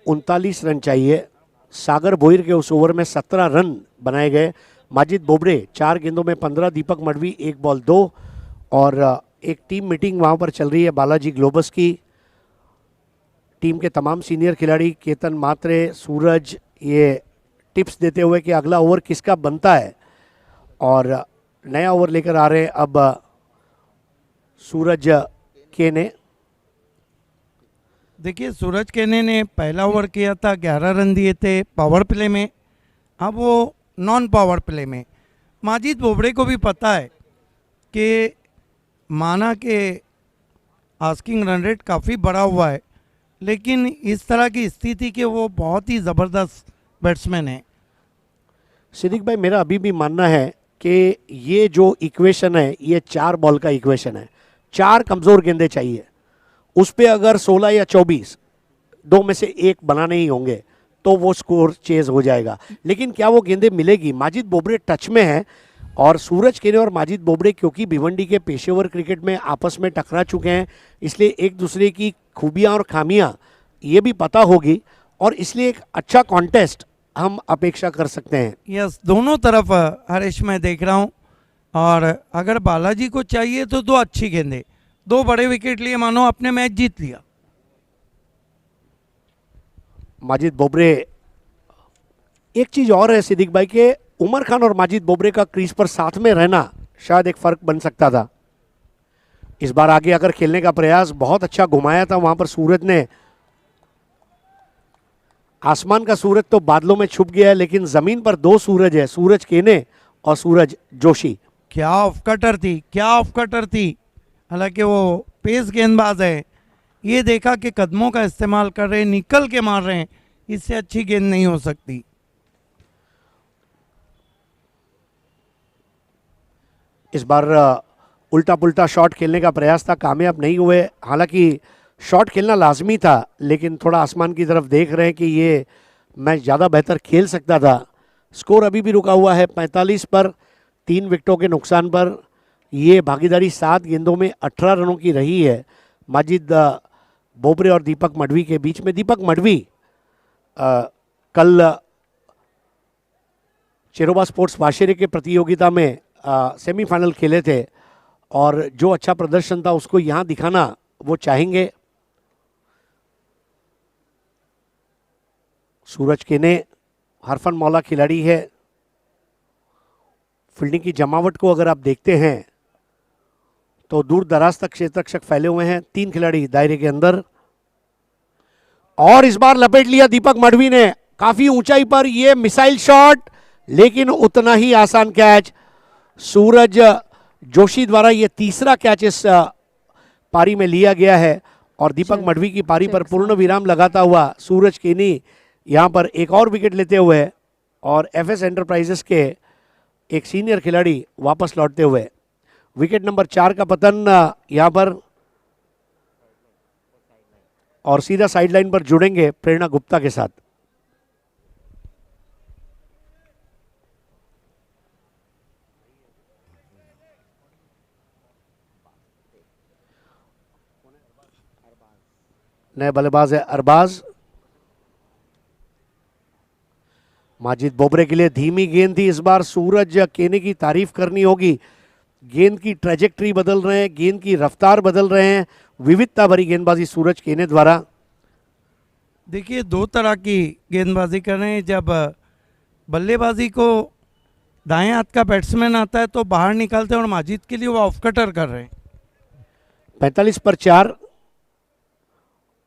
39 रन चाहिए। सागर भोईर के उस ओवर में 17 रन बनाए गए। माजिद बोबड़े 4 गेंदों में 15, दीपक मडवी 1 बॉल 2, और एक टीम मीटिंग वहाँ पर चल रही है बालाजी ग्लोबस की। टीम के तमाम सीनियर खिलाड़ी केतन मात्रे, सूरज, ये टिप्स देते हुए कि अगला ओवर किसका बनता है, और नया ओवर लेकर आ रहे हैं अब सूरज केने। देखिए सूरज केने ने पहला ओवर किया था, 11 रन दिए थे पावर प्ले में, अब वो नॉन पावर प्ले में। माजिद बोबड़े को भी पता है कि माना कि आस्किंग रन रेट काफ़ी बढ़ा हुआ है, लेकिन इस तरह की स्थिति के वो बहुत ही ज़बरदस्त बैट्समैन है। सिद्दीक भाई, मेरा अभी भी मानना है कि ये जो इक्वेशन है ये 4 बॉल का इक्वेशन है। 4 कमज़ोर गेंदें चाहिए, उस पर अगर 16 या 24 2 में से 1 बनाने ही होंगे तो वो स्कोर चेज हो जाएगा। लेकिन क्या वो गेंदें मिलेगी? माजिद बोबड़े टच में है, और सूरज केने और माजिद बोबड़े क्योंकि भिवंडी के पेशेवर क्रिकेट में आपस में टकरा चुके हैं, इसलिए एक दूसरे की खूबियां और खामियां ये भी पता होगी, और इसलिए एक अच्छा कॉन्टेस्ट हम अपेक्षा कर सकते हैं। यस, दोनों तरफ हरीश मैं देख रहा हूँ और अगर बालाजी को चाहिए तो दो अच्छी गेंदें, दो बड़े विकेट लिए, मानो अपने मैच जीत लिया। माजिद बोबरे, एक चीज और है सिद्दीक भाई के उमर खान और माजिद बोबरे का क्रीज पर साथ में रहना शायद एक फर्क बन सकता था। इस बार आगे अगर खेलने का प्रयास बहुत अच्छा घुमाया था, वहां पर सूरज ने, आसमान का सूरज तो बादलों में छुप गया है, लेकिन जमीन पर दो सूरज है, सूरज केने और सूरज जोशी। क्या ऑफ कटर थी, क्या ऑफ कटर थी। हालांकि वो पेस गेंदबाज है, ये देखा कि कदमों का इस्तेमाल कर रहे हैं, निकल के मार रहे हैं, इससे अच्छी गेंद नहीं हो सकती। इस बार उल्टा पुल्टा शॉट खेलने का प्रयास था, कामयाब नहीं हुए। हालांकि शॉट खेलना लाजमी था, लेकिन थोड़ा आसमान की तरफ देख रहे हैं कि ये मैच ज़्यादा बेहतर खेल सकता था। स्कोर अभी भी रुका हुआ है 45 पर, 3 विकेटों के नुकसान पर। ये भागीदारी 7 गेंदों में 18 रनों की रही है माजिद बोबरे और दीपक मडवी के बीच में। दीपक मडवी कल चेरोबा स्पोर्ट्स वाशेरे के प्रतियोगिता में सेमीफाइनल खेले थे, और जो अच्छा प्रदर्शन था उसको यहाँ दिखाना वो चाहेंगे। सूरज केने हरफन मौला खिलाड़ी है। फील्डिंग की जमावट को अगर आप देखते हैं तो दूर दराज तक क्षेत्ररक्षक फैले हुए हैं, 3 खिलाड़ी दायरे के अंदर। और इस बार लपेट लिया दीपक मडवी ने काफी ऊंचाई पर, यह मिसाइल शॉट, लेकिन उतना ही आसान कैच। सूरज जोशी द्वारा यह तीसरा कैच इस पारी में लिया गया है, और दीपक मडवी की पारी पर पूर्ण विराम लगाता हुआ सूरज केनी यहां पर एक और विकेट लेते हुए, और एफएस एंटरप्राइजेस के एक सीनियर खिलाड़ी वापस लौटते हुए। विकेट नंबर 4 का पतन यहां पर, और सीधा साइडलाइन पर जुड़ेंगे प्रेरणा गुप्ता के साथ। नए बल्लेबाज है अरबाज। माजिद बोबरे के लिए धीमी गेंद थी इस बार। सूरज केने की तारीफ करनी होगी, गेंद की ट्रेजेक्टरी बदल रहे हैं, गेंद की रफ्तार बदल रहे हैं, विविधता भरी गेंदबाजी सूरज केने द्वारा। देखिए, दो तरह की गेंदबाजी कर रहे हैं। जब बल्लेबाजी को दाएं हाथ का बैट्समैन आता है तो बाहर निकालते हैं, और माजिद के लिए वो ऑफ कटर कर रहे हैं। 45 पर 4,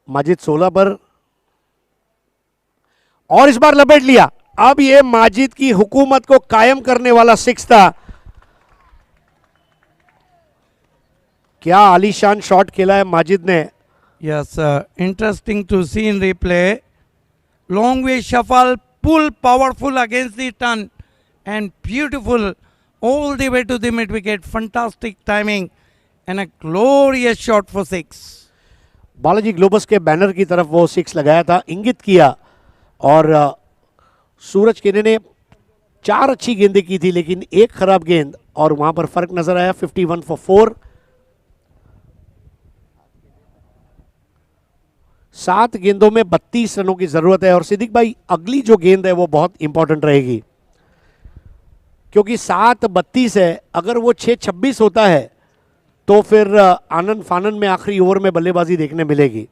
माजिद 16 पर, और इस बार लपेट लिया। अब ये माजिद की हुकूमत को कायम करने वाला 6 था। क्या आलीशान शॉट खेला है माजिद ने। Yes, interesting to see in replay. Long way shuffle, pull powerful against the turn, and beautiful all the way to the mid wicket. Fantastic timing and a glorious shot for 6. Balaji globus के banner की तरफ वो 6 लगाया था, इंगित किया, और सूरज केने ने 4 अच्छी गेंदें की थी, लेकिन एक खराब गेंद, और वहां पर फर्क नजर आया। 51 for 4। 7 गेंदों में 32 रनों की जरूरत है। और सिद्दीक भाई, अगली जो गेंद है वो बहुत इंपॉर्टेंट रहेगी, क्योंकि 7-32 है। अगर वो 6-26 होता है तो फिर आनंद फानन में आखिरी ओवर में बल्लेबाजी देखने मिलेगी।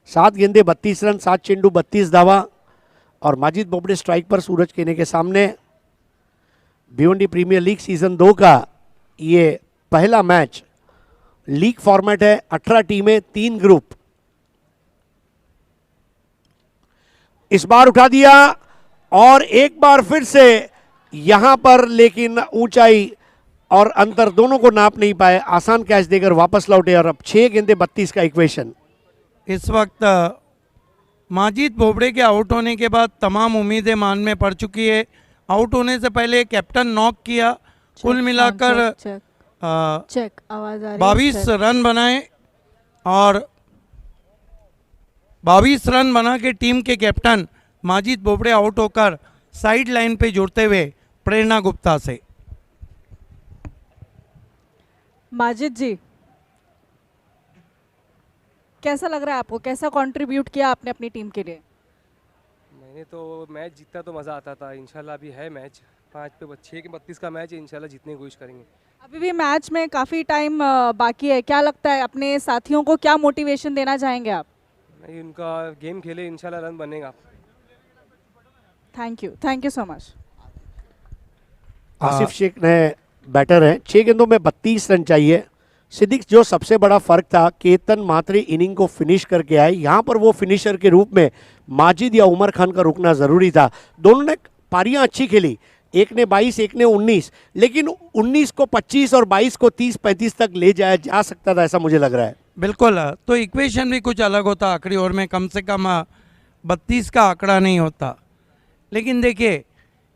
7 गेंदें 32 रन, 7 चेंडू 32 दावा, और माजिद बोबरे स्ट्राइक पर सूरज केने के सामने। भिवंडी प्रीमियर लीग सीजन 2 का ये पहला मैच, लीग फॉर्मेट है, 18 टीमें, 3 ग्रुप। इस बार उठा दिया, और एक बार फिर से यहां पर, लेकिन ऊंचाई और अंतर दोनों को नाप नहीं पाए, आसान कैच देकर वापस लौटे, और अब 6 गेंदें 32 का इक्वेशन। इस वक्त माजिद बोबड़े के आउट होने के बाद तमाम उम्मीदें मान में पड़ चुकी है। आउट होने से पहले कैप्टन नॉक किया, कुल मिलाकर चेक आवाज आ रही है, 22 रन बनाए, और 22 रन बना के टीम के कैप्टन माजिद बोबड़े आउट होकर साइड लाइन पे जुड़ते हुए प्रेरणा गुप्ता से। माजिद जी, कैसा लग रहा है आपको, कैसा कंट्रीब्यूट किया आपने अपनी टीम के लिए। मैंने तो मैच जीतता तो मज़ा आता था, इंशाल्लाह अभी है मैच 5 पे 6 के 32 का मैच है, इंशाल्लाह जीतने की कोशिश करेंगे। अभी भी मैच में काफ़ी टाइम बाकी है, क्या लगता है अपने साथियों को क्या मोटिवेशन देना चाहेंगे आप? नहीं, उनका गेम खेले, इंशाल्लाह रन बनेगा। Thank you so much. Asif Shaikh ने बैटर हैं, 6 गेंदों में 32 रन चाहिए। सिद्दीक, जो सबसे बड़ा फर्क था, केतन मात्रे इनिंग को फिनिश करके आए, यहाँ पर वो फिनिशर के रूप में माजिद या उमर खान का रुकना ज़रूरी था। दोनों ने पारियां अच्छी खेली, एक ने 22 एक ने 19, लेकिन 19 को 25 और 22 को 30-35 तक ले जाया जा सकता था, ऐसा मुझे लग रहा है। बिल्कुल, तो इक्वेशन भी कुछ अलग होता, आखिरी ओवर में कम से कम 32 का आंकड़ा नहीं होता। लेकिन देखिए,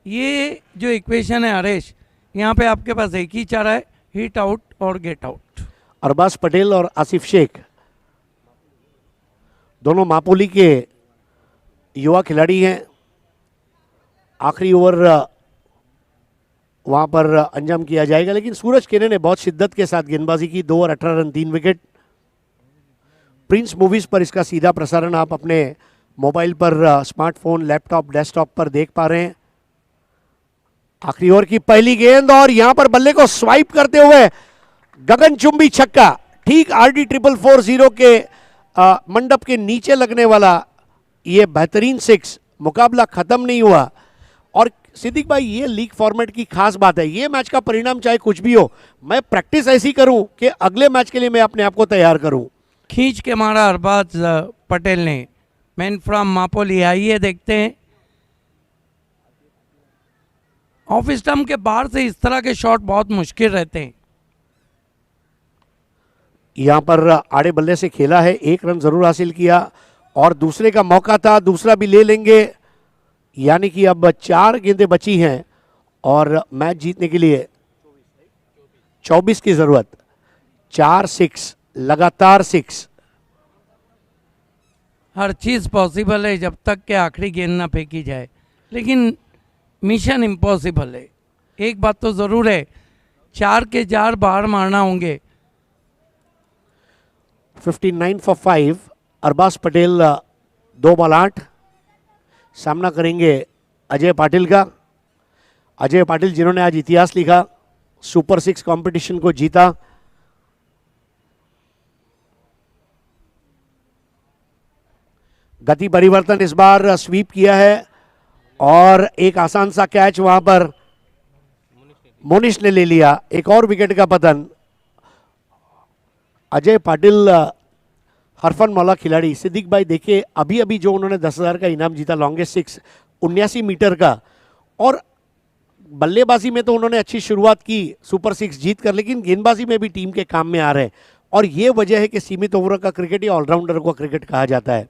ये जो इक्वेशन है हरेश, यहाँ पे आपके पास एक ही चारा है, हिट आउट और गेट आउट। अरबाज पटेल और आसिफ शेख दोनों मापोली के युवा खिलाड़ी हैं। आखिरी ओवर वहां पर अंजाम किया जाएगा, लेकिन सूरज केने ने बहुत शिद्दत के साथ गेंदबाजी की, 2 over 18 run 3 wicket. Prince movies पर इसका सीधा प्रसारण आप अपने मोबाइल पर, स्मार्टफोन, लैपटॉप, डेस्कटॉप पर देख पा रहे हैं। आखिरी ओवर की पहली गेंद और यहां पर बल्ले को स्वाइप करते हुए गगनचुंबी छक्का, ठीक RD 440 के मंडप के नीचे लगने वाला ये बेहतरीन 6। मुकाबला खत्म नहीं हुआ। और सिद्दीक भाई, ये लीग फॉर्मेट की खास बात है, ये मैच का परिणाम चाहे कुछ भी हो, मैं प्रैक्टिस ऐसी करूं कि अगले मैच के लिए मैं अपने आप को तैयार करूं। खींच के मारा अरबाज पटेल ने, मैन फ्रॉम मापोली। आइए देखते हैं, ऑफ स्टंप के बाहर से इस तरह के शॉट बहुत मुश्किल रहते हैं। यहां पर आड़े बल्ले से खेला है, 1 रन जरूर हासिल किया और दूसरे का मौका था, दूसरा भी ले लेंगे। यानी कि अब 4 गेंदें बची हैं और मैच जीतने के लिए 24 की जरूरत। 4 6 लगातार 6। हर चीज़ पॉसिबल है जब तक कि आखिरी गेंद ना फेंकी जाए, लेकिन मिशन इम्पॉसिबल है। एक बात तो ज़रूर है, 4 के 4 बाहर मारना होंगे। 59 for 5। अरबाज पटेल 2 बॉल 8, सामना करेंगे अजय पाटिल का। अजय पाटिल जिन्होंने आज इतिहास लिखा, सुपर 6 कंपटीशन को जीता। गति परिवर्तन इस बार स्वीप किया है और एक आसान सा कैच वहां पर मोनिश ने ले लिया। एक और विकेट का पतन। अजय पाटिल हरफन मौला खिलाड़ी। सिद्दीक भाई देखिए, अभी अभी जो उन्होंने 10,000 का इनाम जीता, लॉन्गेस्ट 6 79 मीटर का, और बल्लेबाजी में तो उन्होंने अच्छी शुरुआत की, सुपर 6 जीत कर, लेकिन गेंदबाजी में भी टीम के काम में आ रहे हैं। और ये वजह है कि सीमित ओवरों का क्रिकेट या ऑलराउंडर को क्रिकेट कहा जाता है।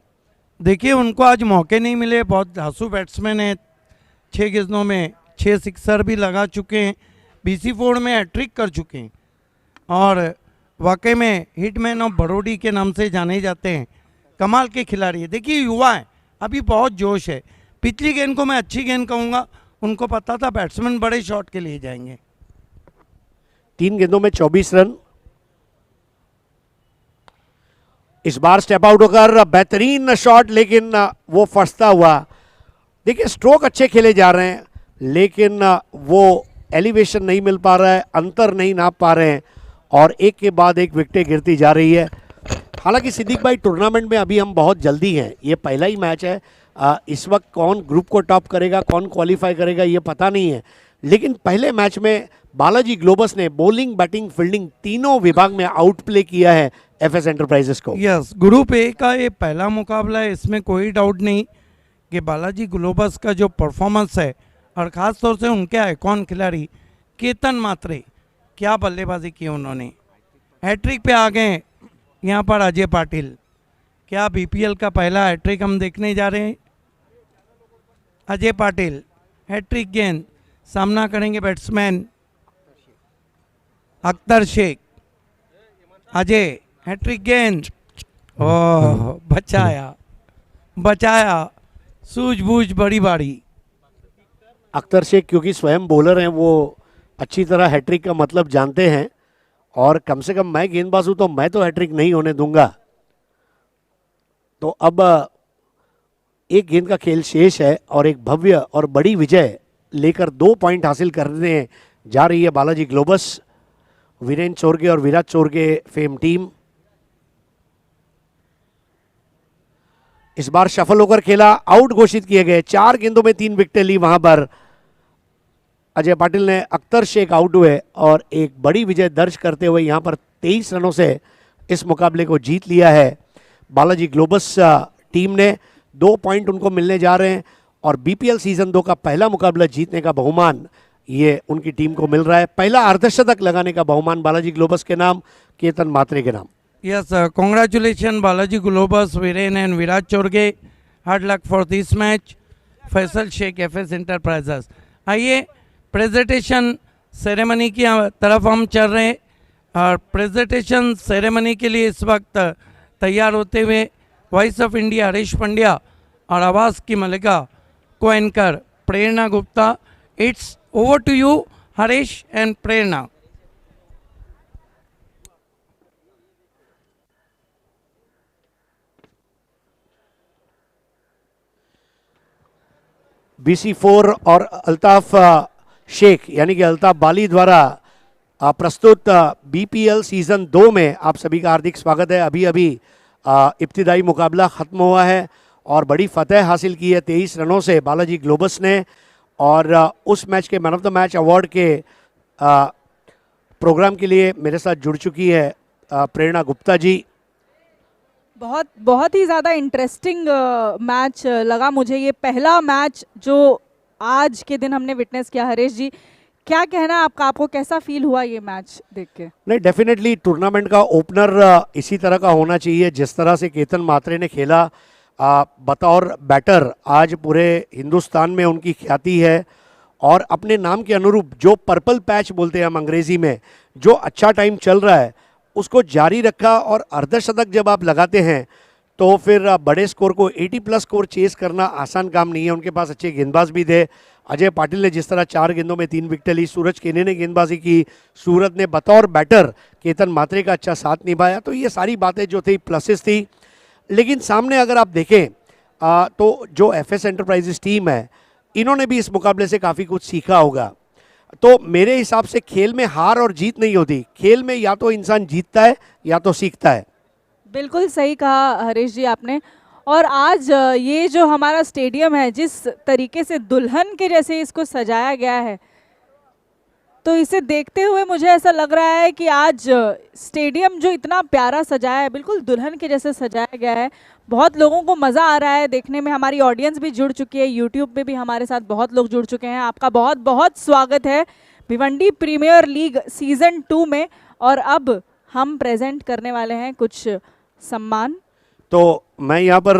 देखिए, उनको आज मौके नहीं मिले, बहुत धांसू बैट्समैन है। 6 गेंदों में 6 सिक्सर भी लगा चुके हैं, BC4 में हैट्रिक कर चुके हैं और वाकई में हिटमैन ऑफ बड़ौडी के नाम से जाने जाते हैं। कमाल के खिलाड़ी है। देखिए, युवा है, अभी बहुत जोश है। पिछली गेंद को मैं अच्छी गेंद कहूँगा, उनको पता था बैट्समैन बड़े शॉट के लिए जाएंगे। 3 गेंदों में 24 रन। इस बार स्टेप आउट होकर बेहतरीन शॉट, लेकिन वो फंसता हुआ। देखिए, स्ट्रोक अच्छे खेले जा रहे हैं, लेकिन वो एलिवेशन नहीं मिल पा रहा है, अंतर नहीं नाप पा रहे हैं और एक के बाद एक विकेटें गिरती जा रही है। हालांकि सिद्दीक भाई, टूर्नामेंट में अभी हम बहुत जल्दी हैं, ये पहला ही मैच है। इस वक्त कौन ग्रुप को टॉप करेगा, कौन क्वालिफाई करेगा, ये पता नहीं है। लेकिन पहले मैच में बालाजी ग्लोबस ने बॉलिंग, बैटिंग, फील्डिंग तीनों विभाग में आउट प्ले किया है FS एंटरप्राइजेस को। यस, ग्रुप ए का ये पहला मुकाबला है, इसमें कोई डाउट नहीं कि बालाजी ग्लोबस का जो परफॉर्मेंस है और ख़ास तौर से उनके आइकॉन खिलाड़ी केतन मात्रे, क्या बल्लेबाजी की उन्होंने। हैट्रिक पे आ गए यहाँ पर अजय पाटिल। क्या BPL का पहला हैट्रिक हम देखने जा रहे हैं। अजय पाटिल हैट्रिक गेंद, सामना करेंगे बैट्समैन अख्तर शेख। अजय हैट्रिक गेंद, ओह बचाया, सूझबूझ बड़ी बारी। अख्तर शेख क्योंकि स्वयं बॉलर हैं, वो अच्छी तरह हैट्रिक का मतलब जानते हैं और कम से कम मैं गेंदबाज हूं तो मैं तो हैट्रिक नहीं होने दूंगा। तो अब एक गेंद का खेल शेष है और एक भव्य और बड़ी विजय लेकर 2 पॉइंट हासिल करने जा रही है बालाजी ग्लोबस। वीरेंद्र चोरगे और विराट चोरगे फेम टीम इस बार सफल होकर खेला, आउट घोषित किए गए। 4 गेंदों में 3 विकेटें ली वहां पर अजय पाटिल ने। अख्तर शेख आउट हुए और एक बड़ी विजय दर्ज करते हुए यहां पर 23 रनों से इस मुकाबले को जीत लिया है बालाजी ग्लोबस टीम ने। 2 पॉइंट उनको मिलने जा रहे हैं और बीपीएल सीजन 2 का पहला मुकाबला जीतने का बहुमान ये उनकी टीम को मिल रहा है। पहला अर्धशतक लगाने का बहुमान बालाजी ग्लोबस के नाम, केतन मात्रे के नाम। Yes, congratulations Balaji Globus, Viren and Virat Chorge. Hard luck for this match. Faisal Shaikh FS Enterprises. आइए प्रेजेंटेशन सेरेमनी की तरफ हम चल रहे हैं और प्रेजेंटेशन सेरेमनी के लिए इस वक्त तैयार होते हुए voice of India Harish Pandya और आवाज़ की मलिका को anchor Prerna Gupta. It's over to you Harish and Prerna. BC4 और अल्ताफ शेख यानी कि अल्ताफ बाली द्वारा प्रस्तुत बीपीएल सीजन 2 में आप सभी का हार्दिक स्वागत है। अभी अभी इब्तिदाई मुकाबला ख़त्म हुआ है और बड़ी फतेह हासिल की है 23 रनों से बालाजी ग्लोबस ने। और उस मैच के man of the match award के प्रोग्राम के लिए मेरे साथ जुड़ चुकी है प्रेरणा गुप्ता जी। बहुत ही ज़्यादा इंटरेस्टिंग मैच लगा मुझे ये पहला मैच जो आज के दिन हमने विटनेस किया। हरीश जी क्या कहना है आपका, आपको कैसा फील हुआ ये मैच देख के? नहीं, डेफिनेटली टूर्नामेंट का ओपनर इसी तरह का होना चाहिए जिस तरह से केतन मात्रे ने खेला बतौर बैटर। आज पूरे हिंदुस्तान में उनकी ख्याति है और अपने नाम के अनुरूप जो पर्पल पैच बोलते हैं हम अंग्रेजी में, जो अच्छा टाइम चल रहा है उसको जारी रखा और अर्धशतक जब आप लगाते हैं तो फिर बड़े स्कोर को 80+ स्कोर चेस करना आसान काम नहीं है। उनके पास अच्छे गेंदबाज भी थे। अजय पाटिल ने जिस तरह 4 गेंदों में 3 विकेटें ली, सूरज केने ने गेंदबाजी की, सूरज ने बतौर बैटर केतन मात्रे का अच्छा साथ निभाया। तो ये सारी बातें जो थी प्लसेस थी। लेकिन सामने अगर आप देखें तो जो FS एंटरप्राइजेस टीम है इन्होंने भी इस मुकाबले से काफ़ी कुछ सीखा होगा। तो मेरे हिसाब से खेल में हार और जीत नहीं होती, खेल में या तो इंसान जीतता है या तो सीखता है। बिल्कुल सही कहा हरीश जी आपने। और आज ये जो हमारा स्टेडियम है जिस तरीके से दुल्हन के जैसे इसको सजाया गया है, तो इसे देखते हुए मुझे ऐसा लग रहा है कि आज स्टेडियम जो इतना प्यारा सजाया है बिल्कुल दुल्हन के जैसे सजाया गया है। बहुत लोगों को मज़ा आ रहा है देखने में। हमारी ऑडियंस भी जुड़ चुकी है, यूट्यूब पे भी हमारे साथ बहुत लोग जुड़ चुके हैं। आपका बहुत बहुत स्वागत है भिवंडी प्रीमियर लीग सीजन 2 में। और अब हम प्रेजेंट करने वाले हैं कुछ सम्मान। तो मैं यहाँ पर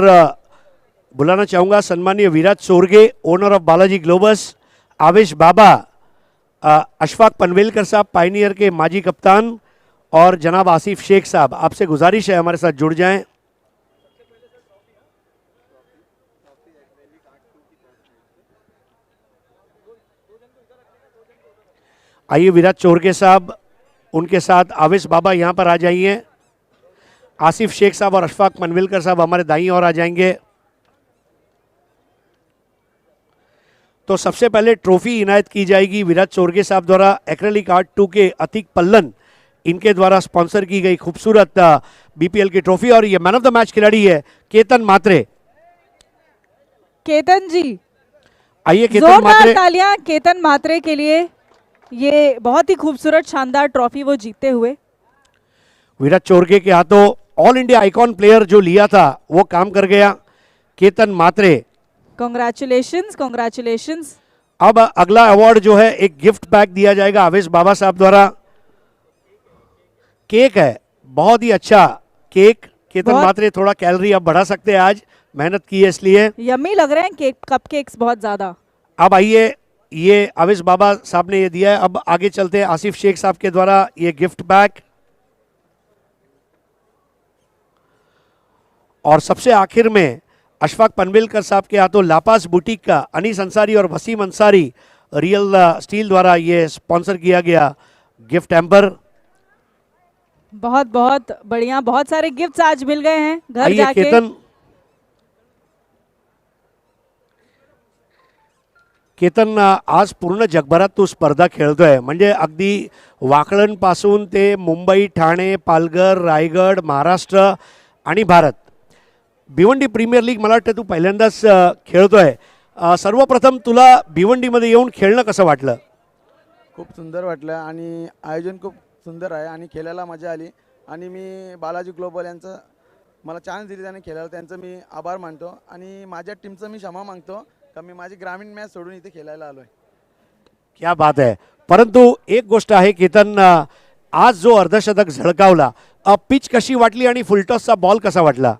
बुलाना चाहूँगा सन्माननीय Virat Chorge, owner of Balaji globus, आवेश बाबा, अशफाक पनवेलकर साहब पायनियर के माजी कप्तान और जनाब आसिफ शेख साहब। आपसे गुजारिश है हमारे साथ जुड़ जाएं। आइए विराट चोरगे साहब, उनके साथ आवेश बाबा यहाँ पर आ जाइए। आसिफ शेख साहब और अशफाक पनवेलकर साहब हमारे दाईं ओर आ जाएंगे। तो सबसे पहले ट्रॉफी इनायत की जाएगी विराट चोरगे साहब द्वारा। एक्रेलिक आर्ट 2 के अतीक पल्लन इनके द्वारा स्पॉन्सर की गई खूबसूरत बीपीएल की ट्रॉफी। और ये मैन ऑफ द मैच खिलाड़ी है केतन मात्रे। केतन जी आइए केतन जोरदार मात्रे। तालियां केतन मात्रे के लिए, ये बहुत ही खूबसूरत शानदार ट्रॉफी वो जीते हुए। विराट चोरगे के हाथों ऑल इंडिया आइकॉन प्लेयर जो लिया था वो काम कर गया, केतन मात्रे। Congratulations, congratulations. अब अगला अवार्ड जो है एक गिफ्ट पैक दिया जाएगा आवेश बाबा साहब द्वारा। केक है, बहुत ही अच्छा केक। केतन मात्रे थोड़ा कैलोरी अब बढ़ा सकते हैं, आज मेहनत की है इसलिए। यम्मी लग रहे हैं केक, कपकेक्स बहुत ज्यादा। अब आइए, ये आवेश बाबा साहब ने ये दिया है। अब आगे चलते हैं आसिफ शेख साहब के द्वारा ये गिफ्ट पैक। और सबसे आखिर में अशफाक पनवेलकर साहब के हाथों लापास बुटीक का अनीस अंसारी और वसीम अंसारी रियल स्टील द्वारा ये स्पॉन्सर किया गया गिफ्ट हैम्पर। बहुत बहुत बढ़िया, बहुत सारे गिफ्ट्स आज मिल गए हैं घर आइए जाके। केतन, केतन, आज पूर्ण जगभरात तू स्पर्धा खेळतोय, म्हणजे अगदी वाकळणपासून ते मुंबई, ठाणे, पालघर, रायगड, महाराष्ट्र आणि भारत. भिवंडी प्रीमियर लीग मला वाटतं तू पहिल्यांदाच खेळतोय. सर्वप्रथम तुला भिवंडीमध्ये येऊन खेळणं कसं वाटलं? खूप सुंदर वाटलं आणि आयोजन खूप सुंदर आहे आणि खेळायला मजा आली. आणि मी बालाजी ग्लोबल यांचं मला चान्स दिली त्याने खेळायला, त्यांचं मी आभार मानतो आणि माझ्या टीमचं मी क्षमा मागतो का मी माझी ग्रामीण मॅच सोडून इथे खेळायला आलो आहे. क्या बात आहे. परंतु एक गोष्ट आहे केतन, आज जो अर्धशतक झळकावला, पिच कशी वाटली आणि फुलटॉसचा बॉल कसा वाटला?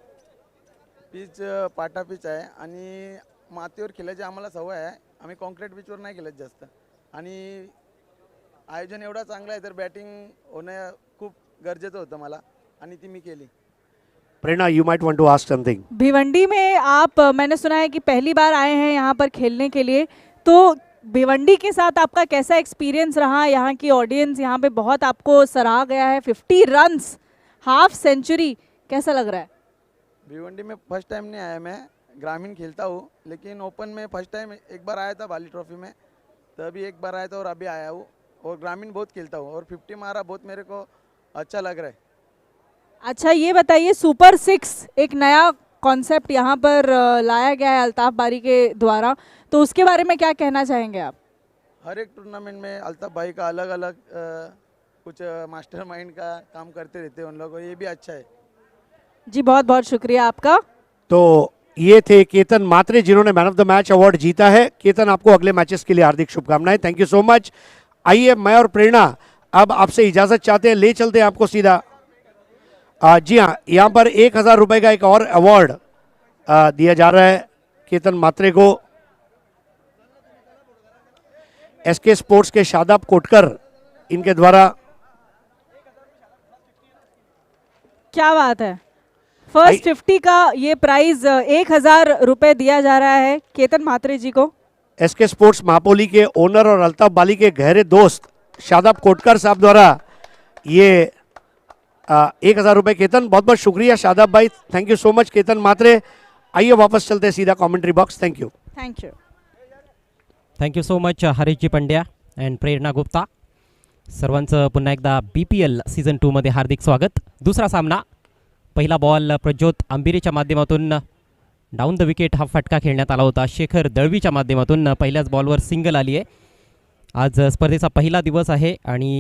पिच पाटा पिच आहे आणि मातीवर खेळायची आम्हाला सवय आहे. आम्ही कॉन्क्रीट पिचवर नाही खेळत जास्त आणि आयोजन एवढा चांगला आहे तर बॅटिंग होणं खूप गरजेचं होतं मला आणि ती मी केली. Prerna, you might want to ask something. Bhiwandi में आप मैंने सुना है कि पहली बार आए हैं यहाँ पर खेलने के लिए, तो भिवंडी के साथ आपका कैसा एक्सपीरियंस रहा? यहाँ की ऑडियंस यहाँ पे बहुत आपको सराहा गया है, 50 रन्स, हाफ सेंचुरी, कैसा लग रहा है? भिवंडी में फर्स्ट टाइम नहीं आया मैं, ग्रामीण खेलता हूँ लेकिन ओपन में फर्स्ट टाइम एक बार आया था बाली ट्रॉफी में, तभी एक बार आया था और अभी आया हूँ और ग्रामीण बहुत खेलता हूँ और 50 मारा, बहुत मेरे को अच्छा लग रहा है. अच्छा ये बताइए, सुपर 6 एक नया कॉन्सेप्ट यहाँ पर लाया गया है अल्ताफ बारी के द्वारा, तो उसके बारे में क्या कहना चाहेंगे आप? हर एक टूर्नामेंट में अल्ताफ भाई का अलग अलग कुछ मास्टरमाइंड का काम करते रहते हैं उन लोगों, ये भी अच्छा है. जी बहुत बहुत शुक्रिया आपका. तो ये थे केतन मात्रे जिन्होंने man of the match award जीता है. केतन, आपको अगले मैचेस के लिए हार्दिक शुभकामनाएं. Thank you so much. आइए, मैं और प्रेरणा अब आपसे इजाज़त चाहते हैं, ले चलते हैं आपको सीधा. जी हाँ, यहाँ पर 1000 रुपये का एक और अवार्ड दिया जा रहा है केतन मात्रे को. एसके स्पोर्ट्स के शादाब कोटकर इनके द्वारा. क्या बात है. फर्स्ट 50 का ये प्राइज 1000 रुपये दिया जा रहा है केतन मात्रे जी को. एसके स्पोर्ट्स महापोली के ओनर और अल्ताफ बाली के गहरे दोस्त शादाब कोटकर साहब द्वारा ये 1000 रुपये. केतन, बहुत बहुत शुक्रिया शादाब भाई, thank you so much. Ketan Mhatre, आइए वापस चलते हैं सीधा commentary box. Thank you. Thank you. Thank you so much Harishji Pandya and Prerna Gupta. सर्वांचं पुन्हा एकदा BPL सीझन 2 मध्ये हार्दिक स्वागत. दुसरा सामना, पहिला बॉल प्रज्योत आंबिरेच्या माध्यमातून डाऊन द विकेट हा फटका खेळण्यात आला होता. शेखर दळवीच्या माध्यमातून पहिल्याच बॉलवर सिंगल आली आहे. आज स्पर्धेचा पहिला दिवस आहे आणि